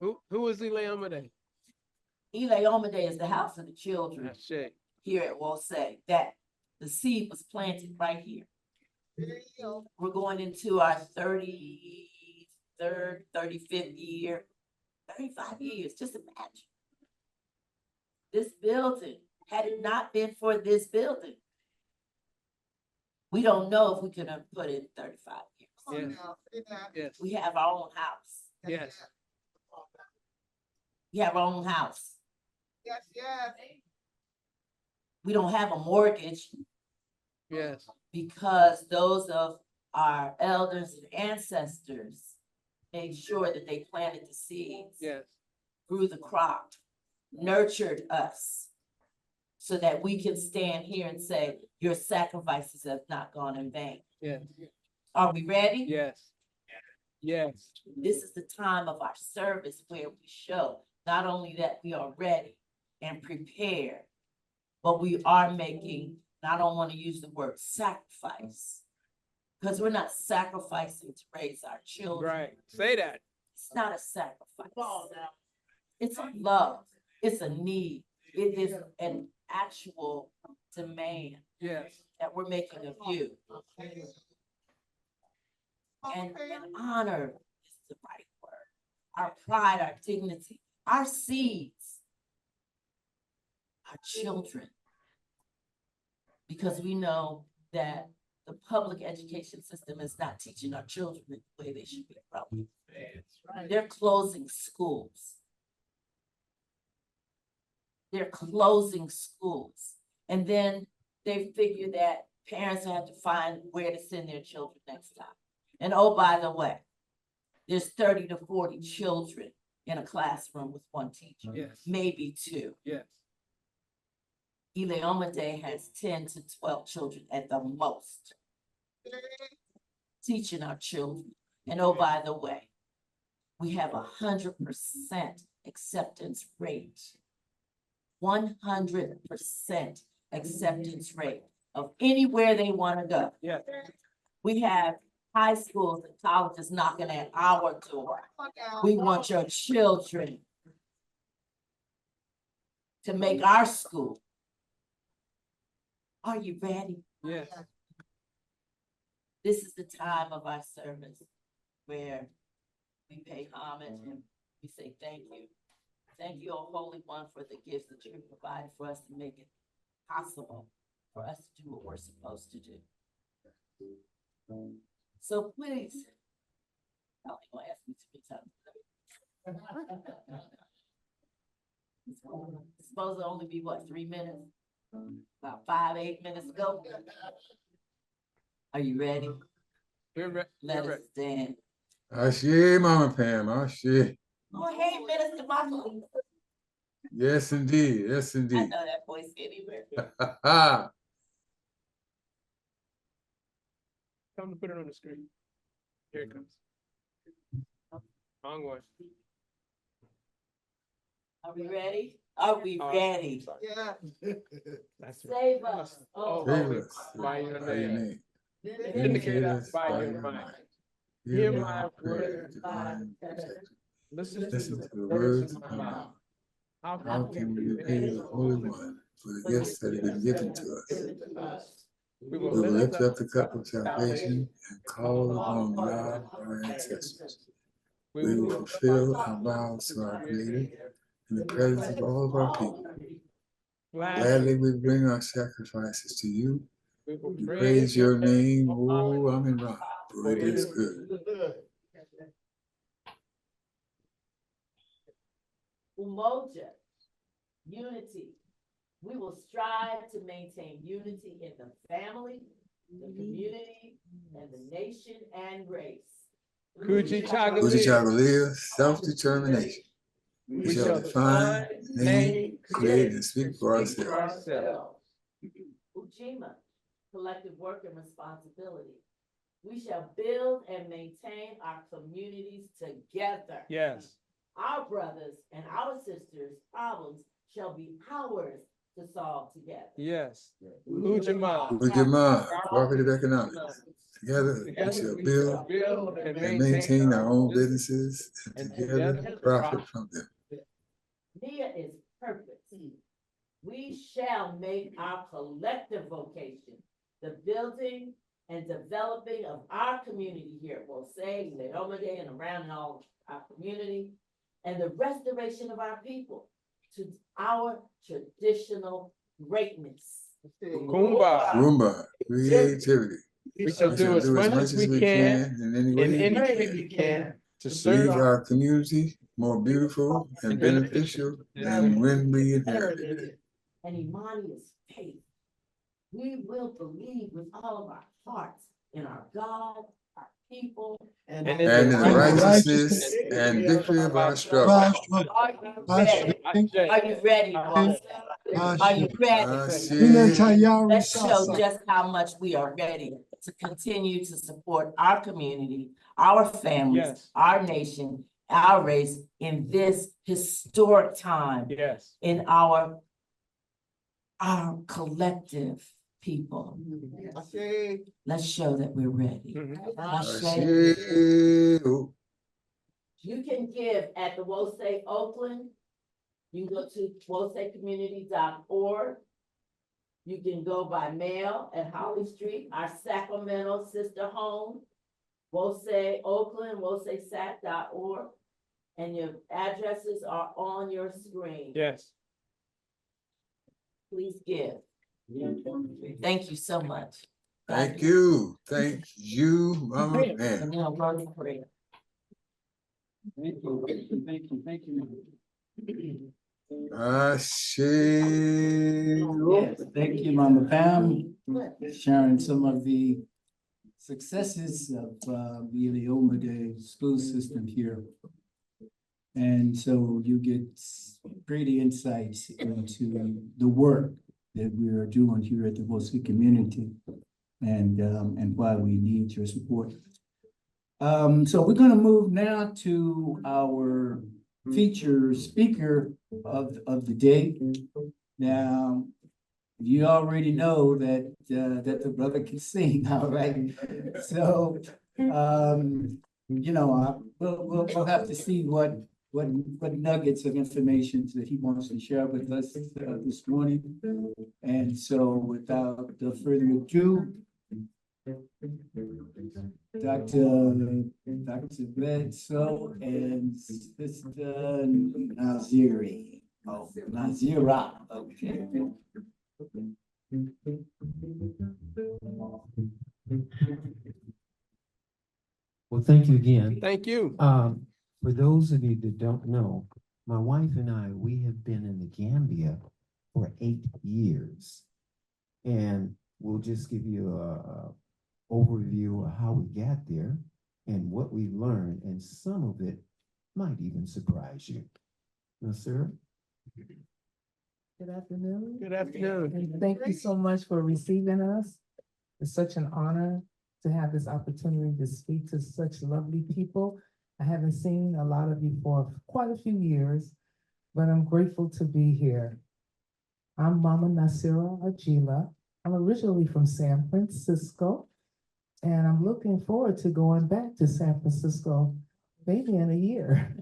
Who is Ileoma Day? Ileoma Day is the house of the children That's Shay. here at Wolfson, that the seed was planted right here. We're going into our 33rd, 35th year, 35 years, just imagine. This building, had it not been for this building, we don't know if we could have put in 35 years. Yes, yes, We have our own house. yes, We have our own house. Yes, yes. We don't have a mortgage yes, because those of our elders and ancestors made sure that they planted the seeds, yes, grew the crop, nurtured us, so that we can stand here and say, your sacrifices have not gone in vain. yes, Are we ready? yes, yes, This is the time of our service where we show not only that we are ready and prepared, but we are making, and I don't want to use the word sacrifice, because we're not sacrificing to raise our children. right. Say that. It's not a sacrifice. It's a love. It's a need. It is an actual demand Yes, that we're making of you. And honor is the right word. Our pride, our dignity, our seeds, our children. Because we know that the public education system is not teaching our children the way they should be. They're closing schools. They're closing schools. And then they figure that parents have to find where to send their children next time. And oh, by the way, there's 30 to 40 children in a classroom with one teacher, yes, maybe two. yes, Ileoma Day has 10 to 12 children at the most, teaching our children. And oh, by the way, we have 100% acceptance rate. 100% acceptance rate of anywhere they want to go. yes, We have high schools and colleges knocking at our door. We want your children to make our school. Are you ready? yes, This is the time of our service where we pay homage and we say thank you Thank you, O Holy One, for the gifts that you provide for us to make it possible for us to do what we're supposed to do. So please, I only gonna ask me 3 times. It's supposed to only be what, 3 minutes? About 5, 8 minutes ago. Are you ready? Let us stand. Ashe, Mama Pam, Ashe. Oh, hey, Minister Michael. Yes, indeed. Yes, I indeed. know that voice anywhere. Time to put it on the screen. Here it comes. Wrong one. Are we ready? Are we ready? Sorry. That's right. Save us. Oh, Save us By your by your name. name. Vindicate us by your might. Hear my prayer, divine God. protection. Listen Listen to to the words of my mouth. mouth. How How can we repay the Holy One for the gifts that have been given to us? We We will will lift lift up the cup of salvation and call upon God, our ancestors. We will fulfill our vows to our Creator in the presence of all of our people. Gladly we bring our sacrifices to you. We praise your name, O Amin Ra, for it is good. Umoja, unity. We will strive to maintain unity in the family, the community, and the nation and race. Kujichagulia, self-determination. We shall define, name, create, and speak for ourselves. Ujima, collective work and responsibility. We shall build and maintain our communities together. Yes. Our brothers and our sisters' problems shall be ours to solve together. Yes. Ujima. Ujima, cooperative economics. Together we shall build and maintain our own businesses, and together profit from them. Nia is purpose. We shall make our collective vocation the building and developing of our community here at Wosay, Leomade, and around in all our community, and the restoration of our people to our traditional greatness. Kumba. Roomba, creativity. We shall do as much as we can in any way we can to leave serve our community more beautiful and beneficial than when we inherited it. And Imani is faith. We will believe with all of our hearts in our God, our people, and And in the righteousness and victory of our struggle. Are you ready? Boss? Are you ready? Let's show just how much we are ready to continue to support our community, our families, Yes. our nation, our race in this historic time Yes. in our collective people. Let's show that we're ready. Ashe. You can give at the Wosay Oakland. You can go to wosaycommunity.org. You can go by mail at Holly Street, our Sacramento sister home, Wosay Oakland, wosaysac.org. And your addresses are on your screen. Yes. Please give. Thank you so much. Thank you. Thank you, Mama And Pam. then I'll run the prayer. Thank you. Ashe. Yes, thank you, Mama Pam, sharing some of the successes of the Leoma Day school system here. And so you get great insights into the work that we are doing here at the Wosay community and why we need your support. So we're gonna move now to our feature speaker of the day. Now, you already know that the brother can sing, all right? So, you know, we'll have to see what nuggets of information that he wants to share with us this morning. And so without further ado, Dr. Bledsoe and Sister Naziri. Oh, Nazira, okay. Well, thank you again. Thank you. For those of you that don't know, my wife and I, we have been in the Gambia for 8 years. And we'll just give you a overview of how we got there and what we learned, and some of it might even surprise you. Now, sir? Good afternoon. Good afternoon. And thank you so much for receiving us. It's such an honor to have this opportunity to speak to such lovely people. I haven't seen a lot of you for quite a few years, but I'm grateful to be here. I'm Mama Nasira Ajila. I'm originally from San Francisco, and I'm looking forward to going back to San Francisco maybe in a year.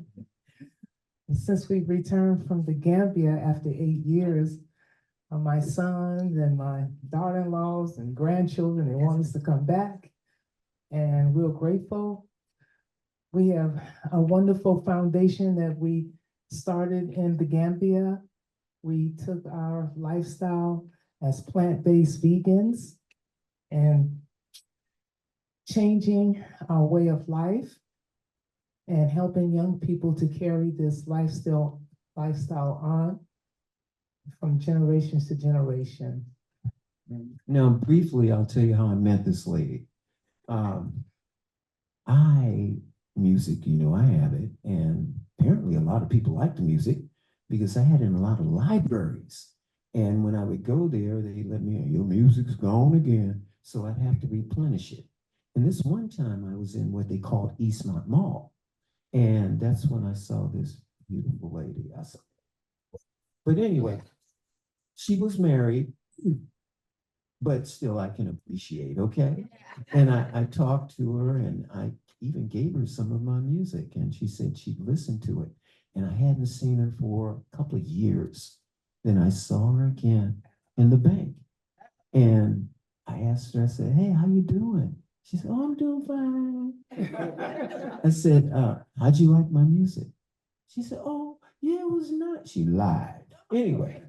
Since we returned from the Gambia after 8 years, my sons and my daughter-in-laws and grandchildren, they want us to come back, and we're grateful. We have a wonderful foundation that we started in the Gambia. We took our lifestyle as plant-based vegans and changing our way of life and helping young people to carry this lifestyle on from generations to generation. Now, briefly, I'll tell you how I met this lady. Music, you know, I have it, and apparently a lot of people like the music because I had it in a lot of libraries. And when I would go there, they let me, your music's gone again. So I'd have to replenish it. And this one time I was in what they called Eastmont Mall. And that's when I saw this beautiful lady. But anyway, she was married, but still I can appreciate, okay? And I talked to her, and I even gave her some of my music, and she said she'd listen to it. And I hadn't seen her for a couple of years. Then I saw her again in the bank. And I asked her, I said, hey, how you doing? She said, oh, I'm doing fine. I said, how'd you like my music? She said, oh, yeah, it was not. She lied. Anyway,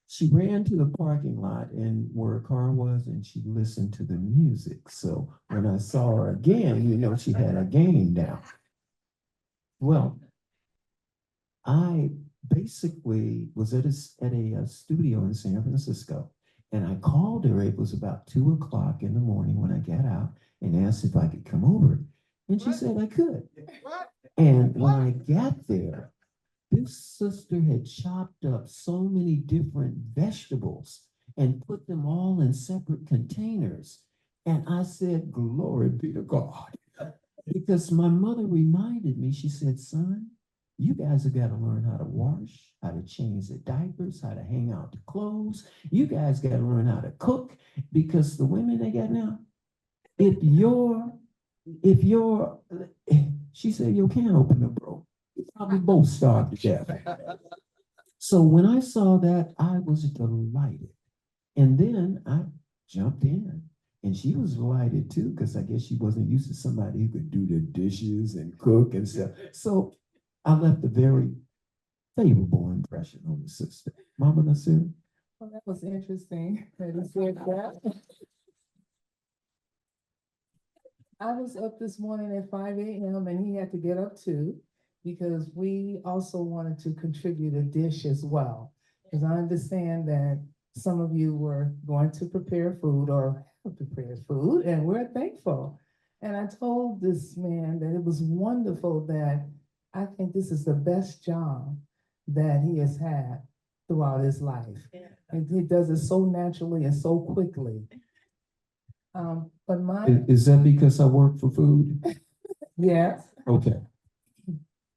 she ran to the parking lot and where her car was, and she listened to the music. So when I saw her again, you know, she had her game down. Well, I basically was at a studio in San Francisco, and I called her. It was about 2 o'clock in the morning when I got out and asked if I could come over. And she said I could. And when I got there, this sister had chopped up so many different vegetables and put them all in separate containers. And I said, glory be to God. Because my mother reminded me, she said, son, you guys have got to learn how to wash, how to change the diapers, how to hang out the clothes. You guys got to learn how to cook, because the women they got now, if you're, she said, your can opener broke. You probably both starved to death. So when I saw that, I was delighted. And then I jumped in. And she was delighted too, because I guess she wasn't used to somebody who could do the dishes and cook and stuff. So I left a very favorable impression on the sister. Mama Nasir? Well, that was interesting that he said that. I was up this morning at 5 a.m. and he had to get up too, because we also wanted to contribute a dish as well. Because I understand that some of you were going to prepare food or have prepared food, and we're thankful. And I told this man that it was wonderful, that I think this is the best job that he has had throughout his life. And he does it so naturally and so quickly. But Is that because I work for food? yes. Okay.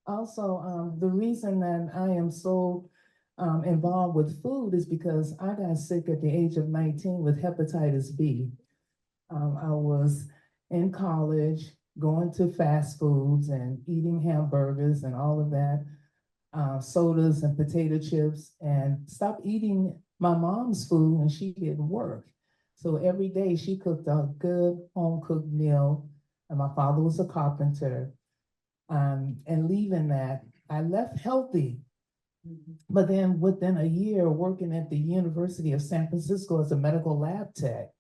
Also, the reason that I am so involved with food is because I got sick at the age of 19 with hepatitis B. I was in college, going to fast foods and eating hamburgers and all of that, sodas and potato chips, and stopped eating my mom's food when she didn't work. So every day she cooked a good home cooked meal. And my father was a carpenter. And leaving that, I left healthy. But then within a year working at the University of San Francisco as a medical lab tech,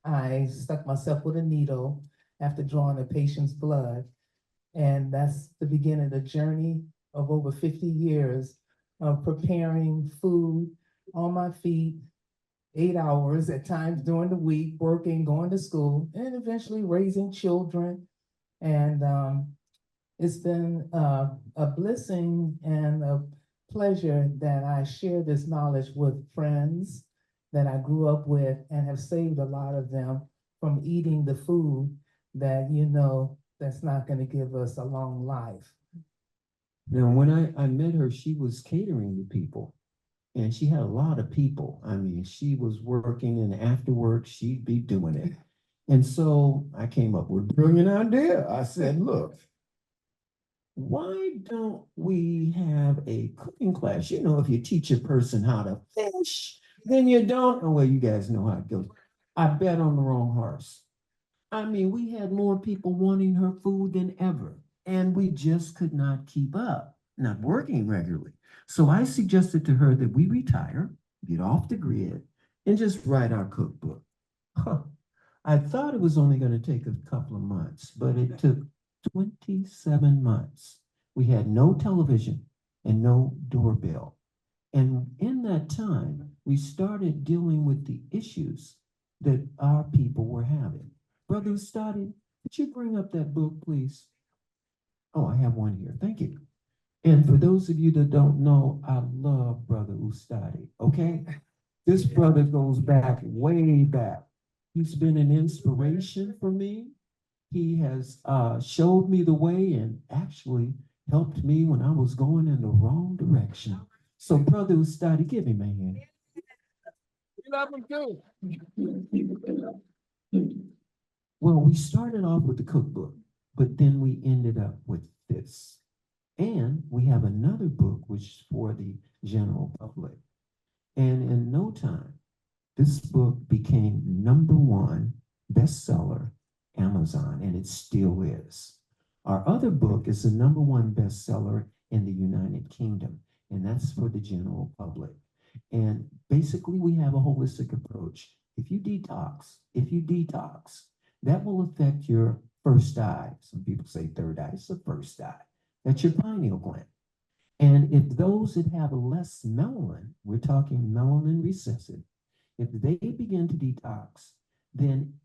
I stuck myself with a needle after drawing a patient's blood. And that's the beginning of the journey of over 50 years of preparing food on my feet, 8 hours at times during the week, working, going to school, and eventually raising children. And it's been a blessing and a pleasure that I share this knowledge with friends that I grew up with and have saved a lot of them from eating the food that that's not going to give us a long life. Now, when I met her, she was catering to people, and she had a lot of people. I mean, she was working, and after work, she'd be doing it. And so I came up with a brilliant idea. I said, look, why don't we have a cooking class? You know, if you teach a person how to fish, then you don't. Oh, well, you guys know how it goes. I bet on the wrong horse. I mean, we had more people wanting her food than ever, and we just could not keep up, not working regularly. So I suggested to her that we retire, get off the grid, and just write our cookbook. Huh. I thought it was only going to take a couple of months, but it took 27 months. We had no television and no doorbell. And in that time, we started dealing with the issues that our people were having. Brother Ustadi, could you bring up that book, please? Oh, I have one here. Thank you. And for those of you that don't know, I love Brother Ustadi, okay? This brother goes back, way back. He's been an inspiration for me. He has showed me the way and actually helped me when I was going in the wrong direction. So Brother Ustadi, give him a hand. We love him too. Well, we started off with the cookbook, but then we ended up with this. And we have another book, which is for the general public. And in no time, this book became #1 bestseller, Amazon, and it still is. Our other book is the #1 bestseller in the United Kingdom, and that's for the general public. And basically, we have a holistic approach. If you detox, that will affect your first eye. Some people say third eye, it's the first eye. That's your pineal gland. And if those that have less melanin, we're talking melanin recessive, if they begin to detox, then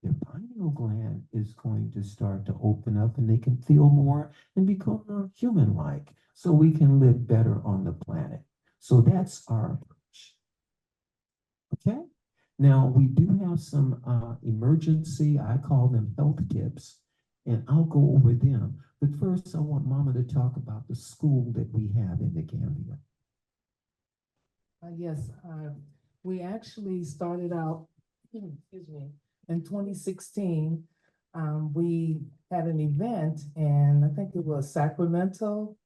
their pineal gland is going to start to open up and they can feel more and become more human-like so we can live better on the planet. So that's our approach. Okay? Now, we do have some emergency, I call them health tips, and I'll go over them. But first, I want Mama to talk about the school that we have in the Gambia. Yes, we actually started out, excuse me, in 2016. We had an event, and I think it was Sacramento,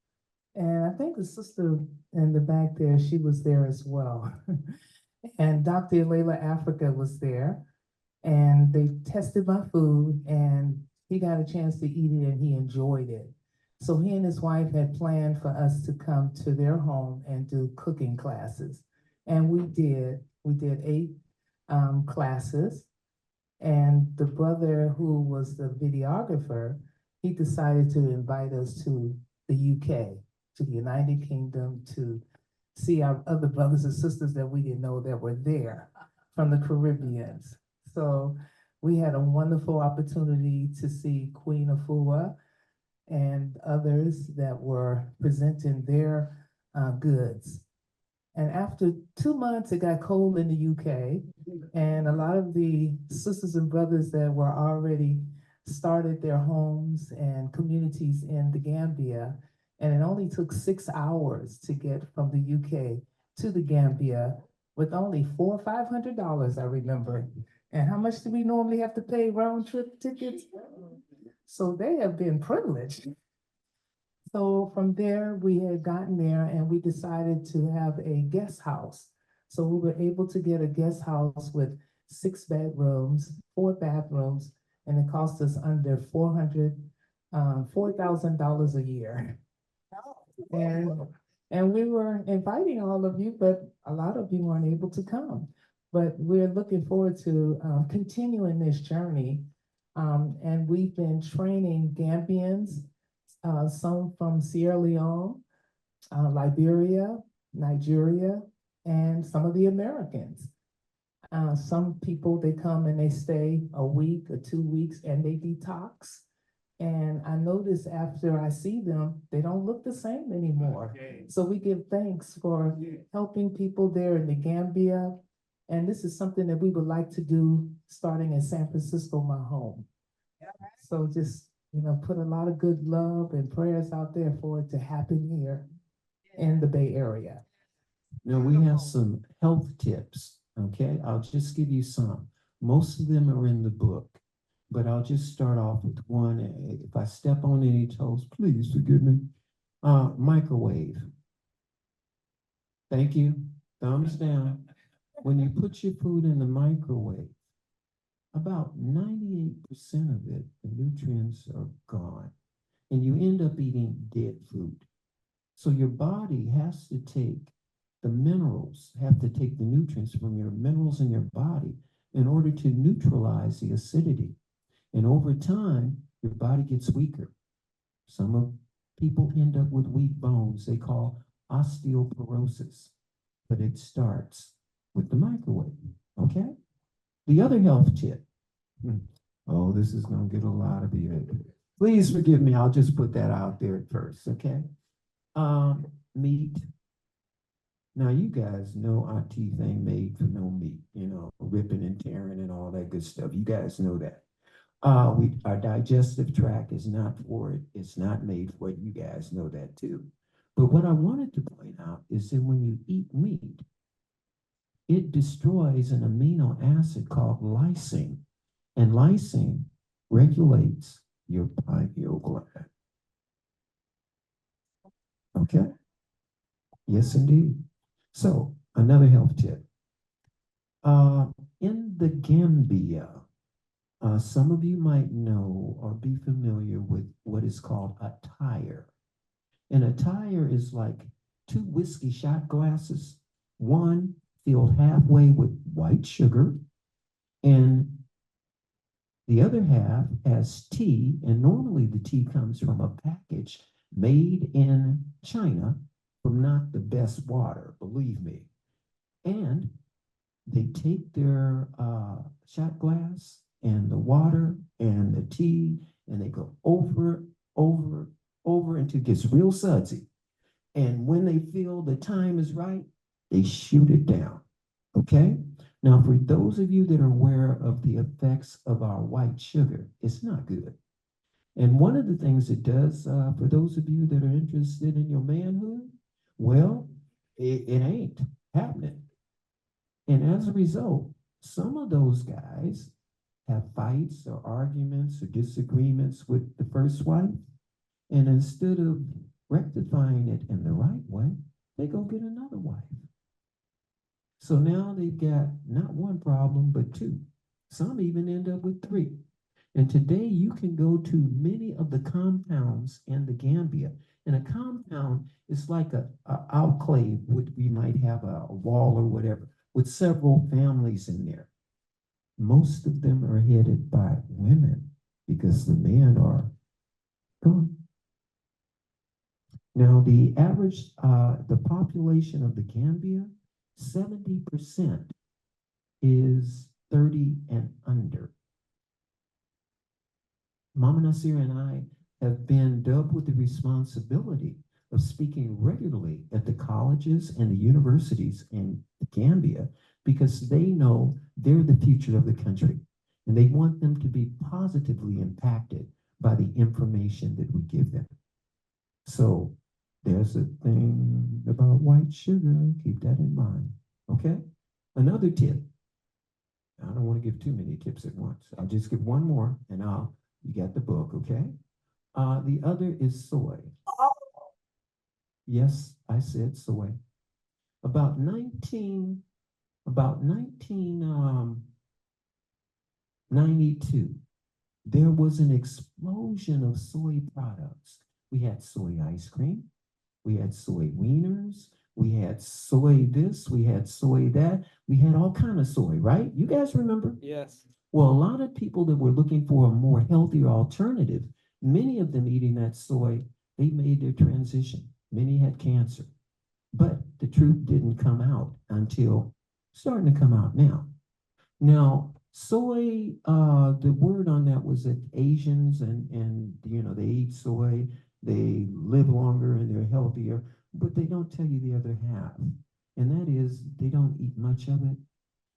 and I think the sister in the back there, she was there as well. And Dr. Layla Africa was there, and they tested my food, and he got a chance to eat it, and he enjoyed it. So he and his wife had planned for us to come to their home and do cooking classes. And we did. We did 8 classes. And the brother who was the videographer, he decided to invite us to the UK, to the United Kingdom, to see our other brothers and sisters that we didn't know that were there from the Caribbean. So we had a wonderful opportunity to see Queen Afua and others that were presenting their goods. And after 2 months, it got cold in the UK, and a lot of the sisters and brothers that were already started their homes and communities in the Gambia, and it only took 6 hours to get from the UK to the Gambia with only $400 or $500, I remember. And how much do we normally have to pay round trip tickets? So they have been privileged. So from there, we had gotten there and we decided to have a guest house. So we were able to get a guest house with 6 bedrooms, 4 bathrooms, and it cost us under $4,000 a year. And we were inviting all of you, but a lot of you weren't able to come. But we're looking forward to continuing this journey. And we've been training Gambians, some from Sierra Leone, Liberia, Nigeria, and some of the Americans. Some people, they come and they stay a week or 2 weeks and they detox. And I notice after I see them, they don't look the same anymore. So we give thanks for helping people there in the Gambia. And this is something that we would like to do starting in San Francisco, my home. So just, put a lot of good love and prayers out there for it to happen here in the Bay Area. Now we have some health tips, okay? I'll just give you some. Most of them are in the book, but I'll just start off with one. If I step on any toes, please forgive me. Microwave. Thank you. Thumbs down. When you put your food in the microwave, about 98% of it, the nutrients are gone, and you end up eating dead food. So your body has to take the nutrients from your minerals in your body in order to neutralize the acidity. And over time, your body gets weaker. Some people end up with weak bones they call osteoporosis, but it starts with the microwave, okay? The other health tip, oh, this is gonna get a lot of you. Please forgive me, I'll just put that out there at first, okay? Meat. Now you guys know our teeth ain't made for no meat, ripping and tearing and all that good stuff. You guys know that. Our digestive tract is not for it. It's not made for it. You guys know that too. But what I wanted to point out is that when you eat meat, it destroys an amino acid called lysine. And lysine regulates your pineal gland. Okay? Yes, indeed. So, another health tip. In the Gambia, some of you might know or be familiar with what is called a tire. And a tire is like 2 whiskey shot glasses, one filled halfway with white sugar, and the other half has tea, and normally the tea comes from a package made in China from not the best water, believe me. And they take their shot glass and the water and the tea, and they go over until it gets real sudsy. And when they feel the time is right, they shoot it down, okay? Now, for those of you that are aware of the effects of our white sugar, it's not good. And one of the things it does, for those of you that are interested in your manhood, well, it ain't happening. And as a result, some of those guys have fights or arguments or disagreements with the first wife, and instead of rectifying it in the right way, they go get another wife. So now they've got not one problem, but 2. Some even end up with 3. And today you can go to many of the compounds in the Gambia. And a compound is like a enclave, we might have a wall or whatever, with several families in there. Most of them are headed by women because the men are gone. Now, the average, the population of the Gambia, 70% is 30 and under. Mama Nasir and I have been dubbed with the responsibility of speaking regularly at the colleges and the universities in the Gambia because they know they're the future of the country and they want them to be positively impacted by the information that we give them. So there's a thing about white sugar. Keep that in mind. Okay? Another tip. I don't want to give too many tips at once. I'll just give one more and you got the book, okay? The other is soy. Yes, I said soy. About 19 92, there was an explosion of soy products. We had soy ice cream, we had soy wieners, we had soy this, we had soy that, we had all kind of soy, right? You guys remember? Yes. Well, a lot of people that were looking for a more healthier alternative, many of them eating that soy, they made their transition. Many had cancer. But the truth didn't come out until starting to come out now. Now, soy, the word on that was that Asians and they eat soy, they live longer and they're healthier, but they don't tell you the other half. And that is they don't eat much of it.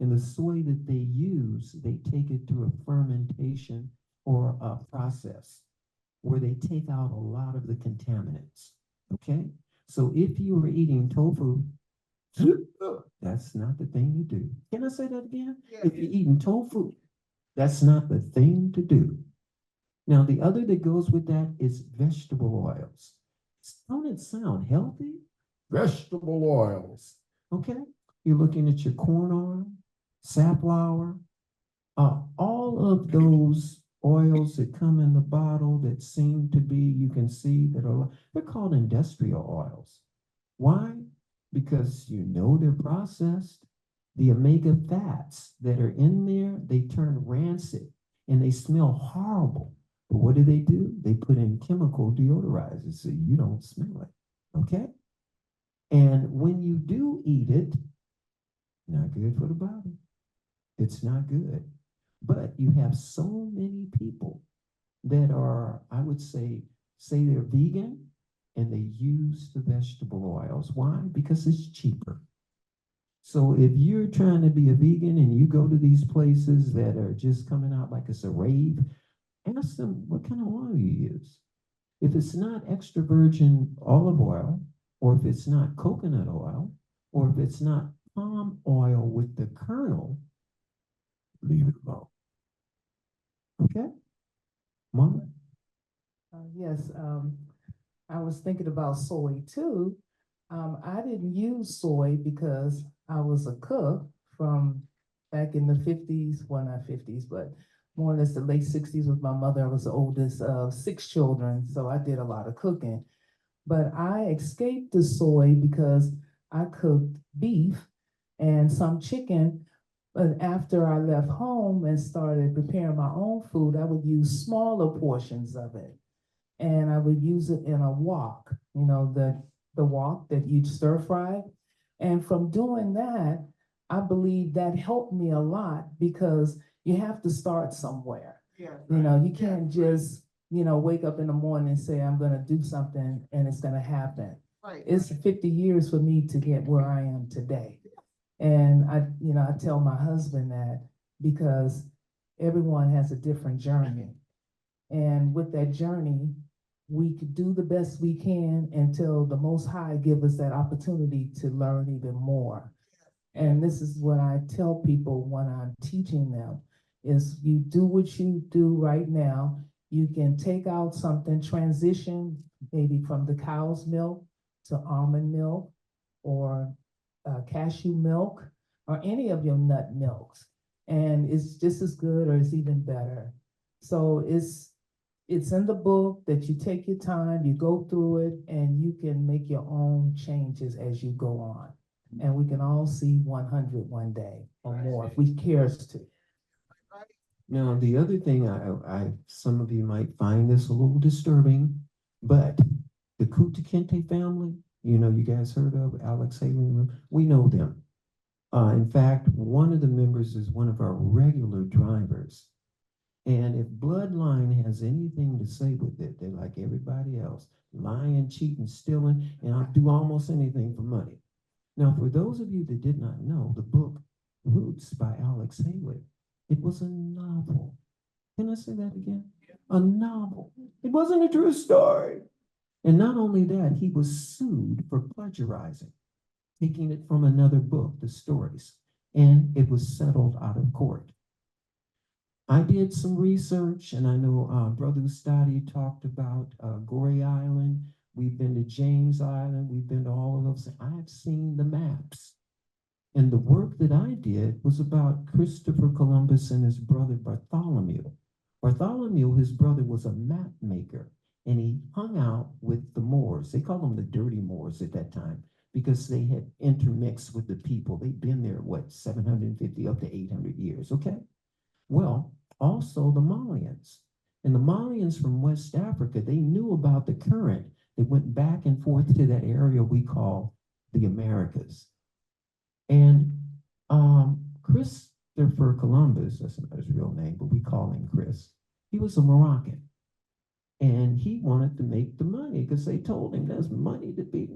And the soy that they use, they take it through a fermentation or a process where they take out a lot of the contaminants. Okay? So if you are eating tofu, that's not the thing to do. Can I say that again? If you're eating tofu, that's not the thing to do. Now, the other that goes with that is vegetable oils. Don't it sound healthy? Vegetable oils. Okay? You're looking at your corn oil, safflower, all of those oils that come in the bottle that seem to be, you can see that are, they're called industrial oils. Why? Because they're processed. The omega fats that are in there, they turn rancid and they smell horrible. But what do? They put in chemical deodorizers so you don't smell it. Okay? And when you do eat it, not good for the body. It's not good. But you have so many people that are, I would say they're vegan and they use the vegetable oils. Why? Because it's cheaper. So if you're trying to be a vegan and you go to these places that are just coming out like it's a rave, ask them what kind of oil you use. If it's not extra virgin olive oil, or if it's not coconut oil, or if it's not palm oil with the kernel, leave it alone. Okay? Mama? Yes, I was thinking about soy too. I didn't use soy because I was a cook from back in the 50s, well, not 50s, but more or less the late 60s with my mother. I was the oldest of 6 children, so I did a lot of cooking. But I escaped the soy because I cooked beef and some chicken. But after I left home and started preparing my own food, I would use smaller portions of it. And I would use it in a wok, the wok that you'd stir fry. And from doing that, I believe that helped me a lot because you have to start somewhere. Yeah. You can't just, wake up in the morning and say, I'm gonna do something and it's gonna happen. Right. It's 50 years for me to get where I am today. And I tell my husband that because everyone has a different journey. And with that journey, we could do the best we can until the Most High give us that opportunity to learn even more. And this is what I tell people when I'm teaching them, is you do what you do right now. You can take out something, transition maybe from the cow's milk to almond milk or cashew milk or any of your nut milks. And it's just as good or it's even better. So it's in the book that you take your time, you go through it, and you can make your own changes as you go on. And we can all see 100 one day or more if we cares to. Now, the other thing, some of you might find this a little disturbing, but the Kunta Kinte family, you guys heard of Alex Haley, we know them. In fact, one of the members is one of our regular drivers. And if bloodline has anything to say with it, they're like everybody else, lying, cheating, stealing, and I'll do almost anything for money. Now, for those of you that did not know, the book Roots by Alex Haley, it was a novel. Can I say that again? A novel. It wasn't a true story. And not only that, he was sued for plagiarizing, taking it from another book, the stories, and it was settled out of court. I did some research, and I know Brother Ustadi talked about Goree Island. We've been to James Island. We've been to all of those. I've seen the maps. And the work that I did was about Christopher Columbus and his brother Bartholomew. Bartholomew, his brother, was a map maker, and he hung out with the Moors. They called them the dirty Moors at that time because they had intermixed with the people. They'd been there, 750 up to 800 years, okay? Well, also the Malians. And the Malians from West Africa, they knew about the current. They went back and forth to that area we call the Americas. And Christopher Columbus, that's not his real name, but we call him Chris. He was a Moroccan. And he wanted to make the money because they told him there's money to be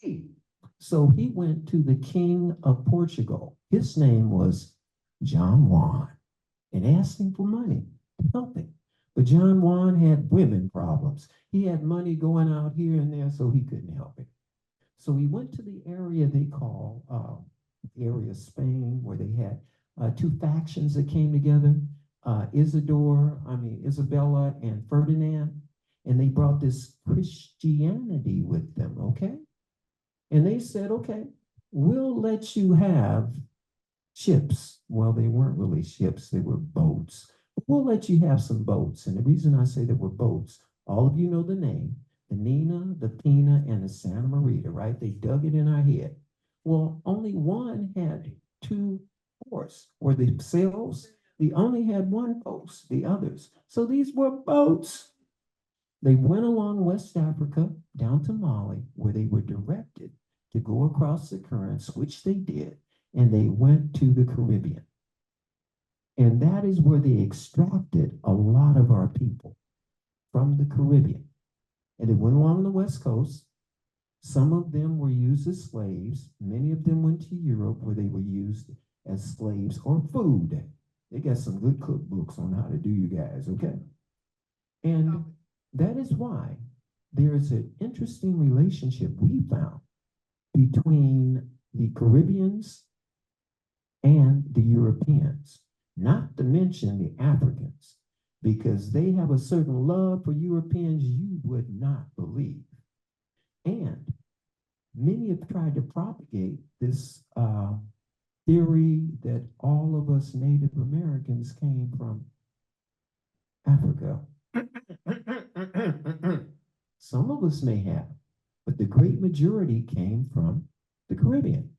made. So he went to the king of Portugal. His name was John Juan, and asked him for money to help him. But John Juan had women problems. He had money going out here and there, so he couldn't help him. So he went to the area they call the area of Spain, where they had two factions that came together, Isabella and Ferdinand, and they brought this Christianity with them, okay? And they said, okay, we'll let you have ships. Well, they weren't really ships, they were boats. But we'll let you have some boats. And the reason I say they were boats, all of you know the name, the Nina, the Pina, and the Santa Marita, right? They dug it in our head. Well, only one had two oars, or the sails. They only had one post, the others. So these were boats. They went along West Africa down to Mali, where they were directed to go across the currents, which they did, and they went to the Caribbean. And that is where they extracted a lot of our people from the Caribbean. And they went along the West Coast. Some of them were used as slaves. Many of them went to Europe, where they were used as slaves or food. They got some good cookbooks on how to do, you guys, okay? And that is why there is an interesting relationship we found between the Caribbeans and the Europeans, not to mention the Africans, because they have a certain love for Europeans you would not believe. And many have tried to propagate this theory that all of us Native Americans came from Africa. Some of us may have, but the great majority came from the Caribbean.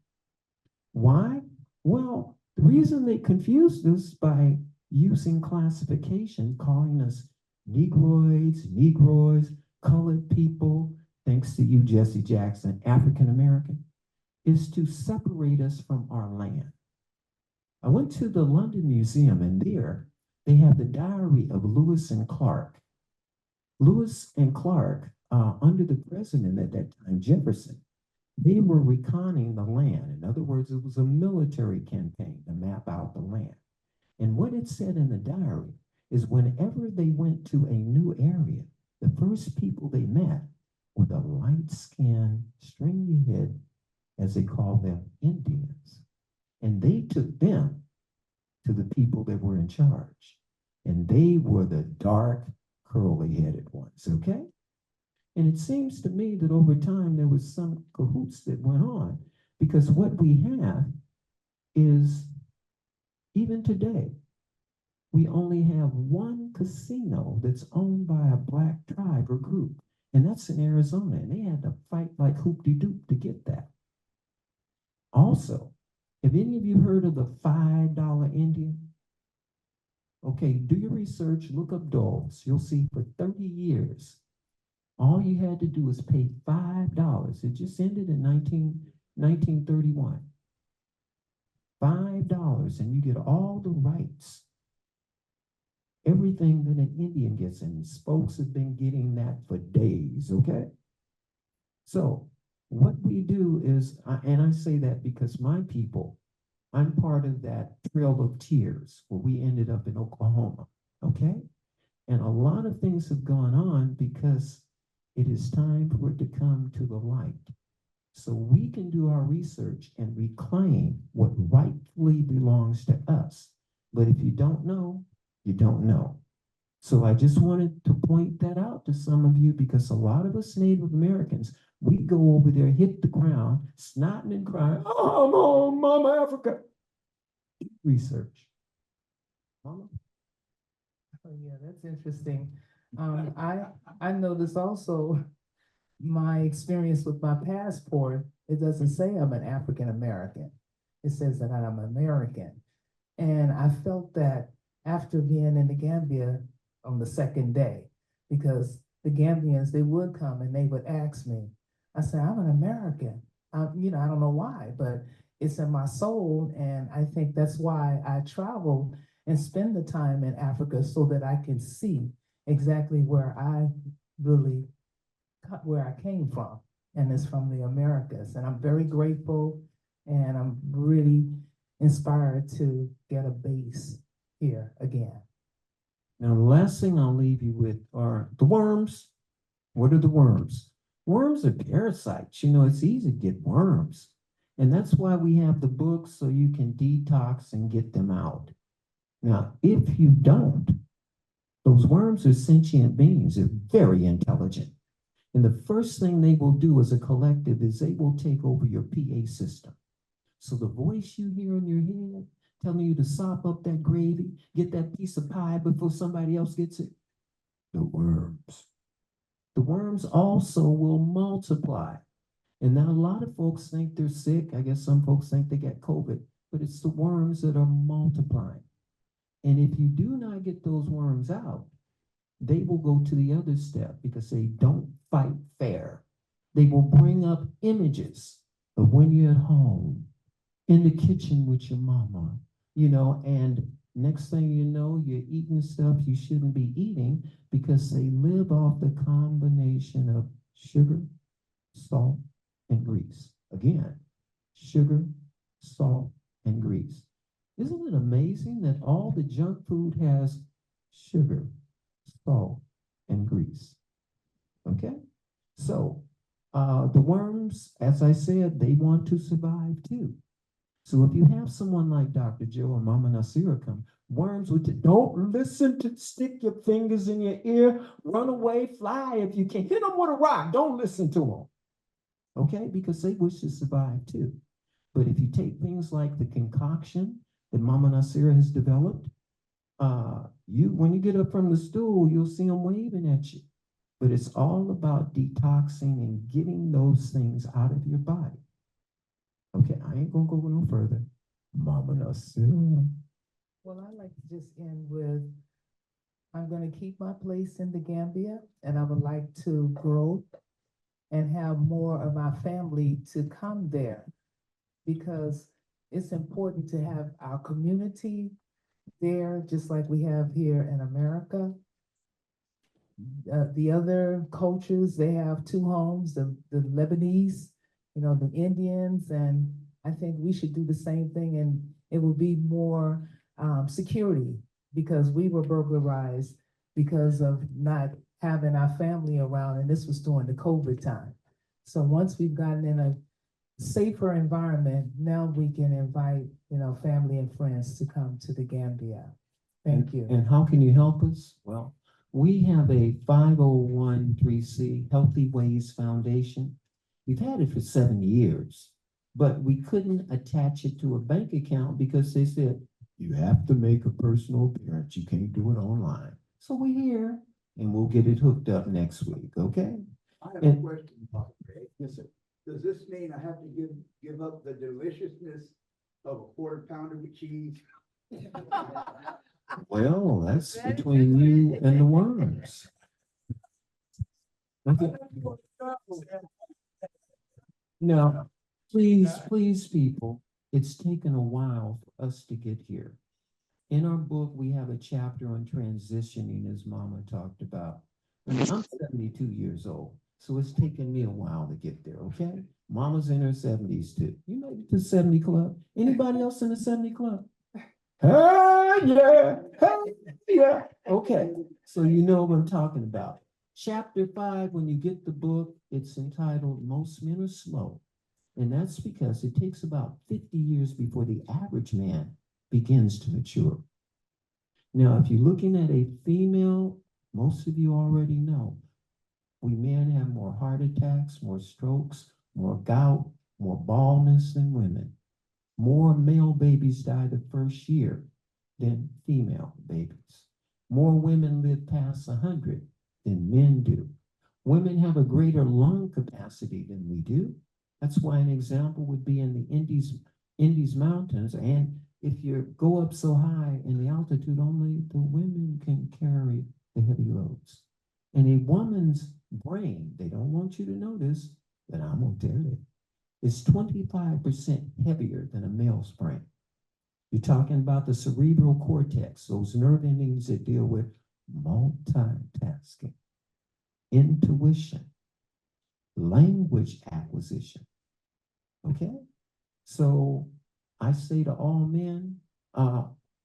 Why? Well, the reason they confused us by using classification, calling us Negroids, colored people, thanks to you, Jesse Jackson, African American, is to separate us from our land. I went to the London Museum, and there they have the diary of Lewis and Clark. Lewis and Clark, under the president at that time, Jefferson, they were reconning the land. In other words, it was a military campaign to map out the land. And what it said in the diary is whenever they went to a new area, the first people they met were the light-skinned, stringy-head, as they call them, Indians. And they took them to the people that were in charge. And they were the dark, curly-headed ones, okay? And it seems to me that over time there was some cahoots that went on, because what we have is, even today, we only have one casino that's owned by a Black tribe or group, and that's in Arizona, and they had to fight like hoop-de-doop to get that. Also, have any of you heard of the $5 Indian? Okay, do your research, look up dolls. You'll see for 30 years, all you had to do was pay $5. It just ended in 1931. $5, and you get all the rights. Everything that an Indian gets, and folks have been getting that for days, okay? So what we do is, and I say that because my people, I'm part of that Trail of Tears where we ended up in Oklahoma, okay? And a lot of things have gone on because it is time for it to come to the light. So we can do our research and reclaim what rightfully belongs to us. But if you don't know, you don't know. So I just wanted to point that out to some of you, because a lot of us Native Americans, We go over there, hit the ground, snotting and crying, oh, Mama Africa. Research. Mama? Oh, yeah, that's interesting. I noticed also my experience with my passport, it doesn't say I'm an African American. It says that I'm American. And I felt that after being in the Gambia on the second day, because the Gambians, they would come and they would ask me, I said, I'm an American. I don't know why, but it's in my soul. And I think that's why I travel and spend the time in Africa so that I can see exactly where I came from. And it's from the Americas. And I'm very grateful and I'm really inspired to get a base here again. Now, the last thing I'll leave you with are the worms. What are the worms? Worms are parasites. It's easy to get worms. And that's why we have the books so you can detox and get them out. Now, if you don't, those worms are sentient beings. They're very intelligent. And the first thing they will do as a collective is they will take over your PA system. So the voice you hear in your head telling you to sop up that gravy, get that piece of pie before somebody else gets it, the worms. The worms also will multiply. And now a lot of folks think they're sick. I guess some folks think they got COVID, but it's the worms that are multiplying. And if you do not get those worms out, they will go to the other step because they don't fight fair. They will bring up images of when you're at home, in the kitchen with your mama, and next thing you know, you're eating stuff you shouldn't be eating because they live off the combination of sugar, salt, and grease. Again, sugar, salt, and grease. Isn't it amazing that all the junk food has sugar, salt, and grease? Okay? So, the worms, as I said, they want to survive too. So if you have someone like Dr. Joe or Mama Nasira come, worms would don't listen to stick your fingers in your ear, run away, fly if you can. Hit them with a rock. Don't listen to them. Okay? Because they wish to survive too. But if you take things like the concoction that Mama Nasira has developed, when you get up from the stool, you'll see them waving at you. But it's all about detoxing and getting those things out of your body. Okay, I ain't gonna go no further. Mama Nasira. Well, I'd like to just end with, I'm gonna keep my place in the Gambia and I would like to grow and have more of my family to come there because it's important to have our community there, just like we have here in America. The other cultures, they have two homes, the Lebanese, the Indians, and I think we should do the same thing and it will be more security because we were burglarized because of not having our family around, and this was during the COVID time. So once we've gotten in a safer environment, now we can invite, family and friends to come to the Gambia. Thank you. And how can you help us? Well, we have a 501(c) Healthy Ways Foundation. We've had it for 7 years, but we couldn't attach it to a bank account because they said, you have to make a personal appearance. You can't do it online. So we're here and we'll get it hooked up next week, okay? I have a question, Dr. Craig. Yes, sir. Does this mean I have to give up the deliciousness of a quarter pounder with cheese? Well, that's between you and the worms. Okay. Now, please, people, it's taken a while for us to get here. In our book, we have a chapter on transitioning, as Mama talked about. I'm 72 years old, so it's taken me a while to get there, okay? Mama's in her 70s too. You made it to 70 club. Anybody else in the 70 club? Hey, yeah, hey, yeah. Okay, so you know what I'm talking about. Chapter 5, when you get the book, it's entitled Most Men Are Slow. And that's because it takes about 50 years before the average man begins to mature. Now, if you're looking at a female, most of you already know, We men have more heart attacks, more strokes, more gout, more baldness than women. More male babies die the first year than female babies. More women live past 100 than men do. Women have a greater lung capacity than we do. That's why an example would be in the Andes Mountains. And if you go up so high in the altitude, only the women can carry the heavy loads. And a woman's brain, they don't want you to know this, but I'm gonna tell you, is 25% heavier than a male's brain. You're talking about the cerebral cortex, those nerve endings that deal with multitasking, intuition, language acquisition. Okay? So I say to all men,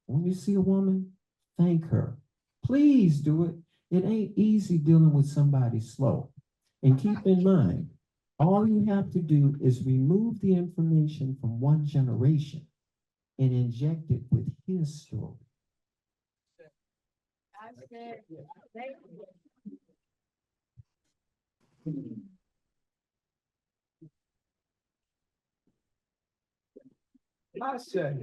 when you see a woman, thank her. Please do it. It ain't easy dealing with somebody slow. And keep in mind, all you have to do is remove the information from one generation and inject it with his story. I say,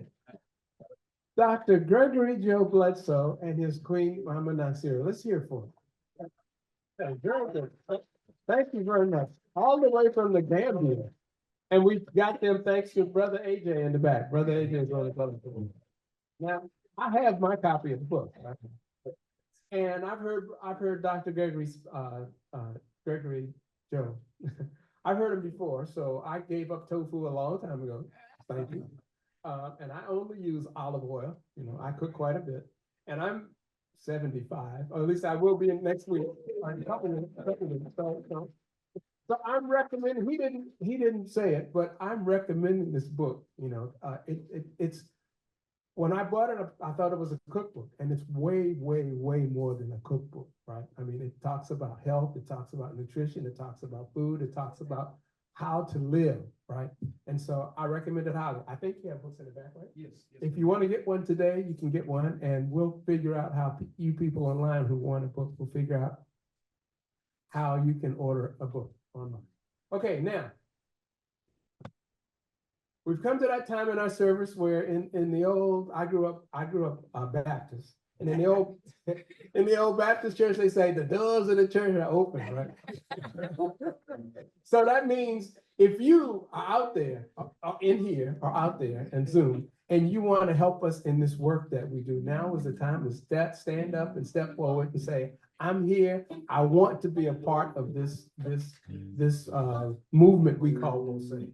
Dr. Gregory Joe Bledsoe and his Queen Mama Nasir. Let's hear for him. Hey, very good. Thank you very much. All the way from the Gambia. And we got them thanks to Brother AJ in the back. Brother AJ is really colorful. Now, I have my copy of the book. Right? And I've heard Dr. Gregory Joe. I've heard him before, so I gave up tofu a long time ago. Thank you. And I only use olive oil. You know, I cook quite a bit. And I'm 75, or at least I will be next week. So I'm recommending, he didn't say it, but I'm recommending this book. You know, it's, when I bought it, I thought it was a cookbook, and it's way, way, way more than a cookbook, right? I mean, it talks about health, it talks about nutrition, it talks about food, it talks about how to live, right? And so I recommend it highly. I think you have books in the back, right? Yes. If you want to get one today, you can get one, and we'll figure out how you people online who want a book will figure out how you can order a book online. Okay, now, we've come to that time in our service where in the old, I grew up Baptist, and in the old Baptist church, they say the doors of the church are open, right? So that means if you are out there, in here, or out there and Zoom, and you want to help us in this work that we do, now is the time to stand up and step forward and say, I'm here. I want to be a part of this movement we call We'll Say.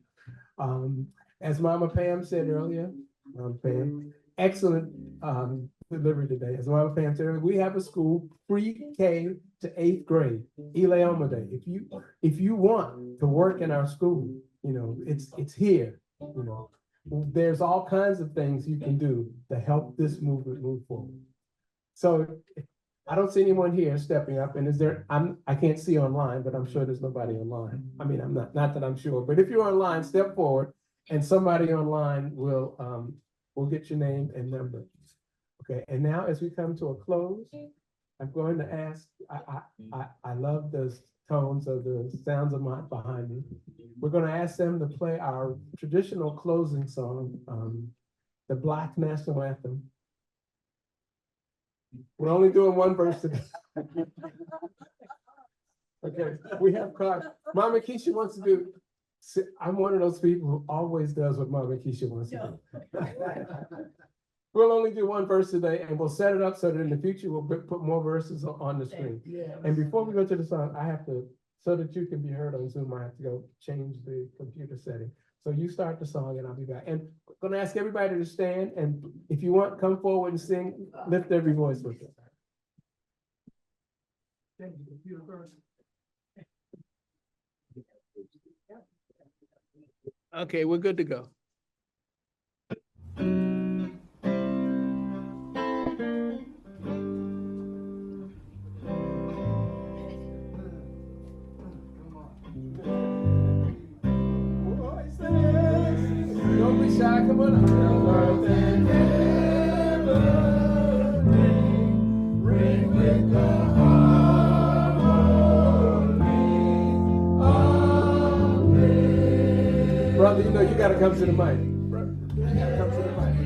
As Mama Pam said earlier, Mama Pam, excellent delivery today. As Mama Pam said earlier, we have a school pre-K to 8th grade, Eleoma Day. If you want to work in our school, you know, it's here. You know, there's all kinds of things you can do to help this movement move forward. So I don't see anyone here stepping up, and I can't see online, but I'm sure there's nobody online. I mean, I'm not that I'm sure, but if you're online, step forward, and somebody online will get your name and number. Okay, and now as we come to a close, I'm going to ask, I love the tones of the sounds of Maat behind me. We're going to ask them to play our traditional closing song, the Black National Anthem. We're only doing one verse today. Okay, we have cards. Mama Keisha wants to do, I'm one of those people who always does what Mama Keisha wants to do. We'll only do one verse today, and we'll set it up so that in the future we'll put more verses on the screen. And before we go to the song, I have to, so that you can be heard on Zoom, I have to go change the computer setting. So you start the song and I'll be back. And I'm gonna ask everybody to stand, and if you want, come forward and sing, lift every voice with us. Okay, we're good to go. Don't be shy, come on up. Ring with the harmony. gotta come to the mic. You gotta come to the mic.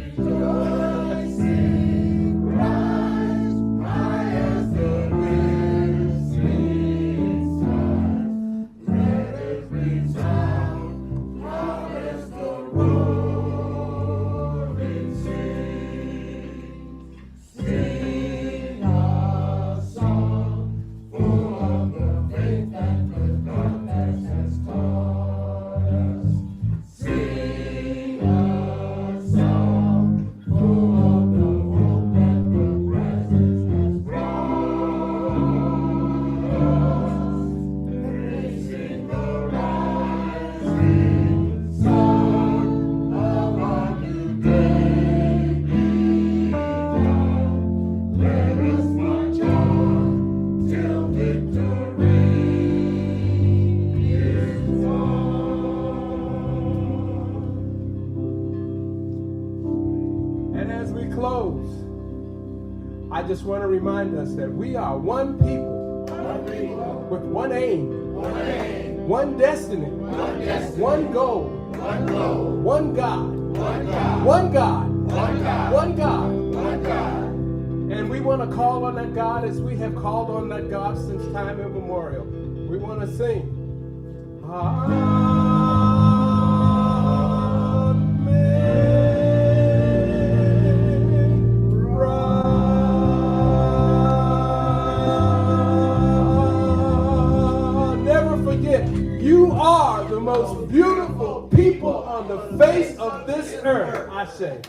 I just want to remind us that we are one people, with one aim, one destiny, one goal, one God, one God. And we want to call on that God as we have called on that God since time immemorial. We want to sing. You are the most beautiful people on the face of this earth, I say.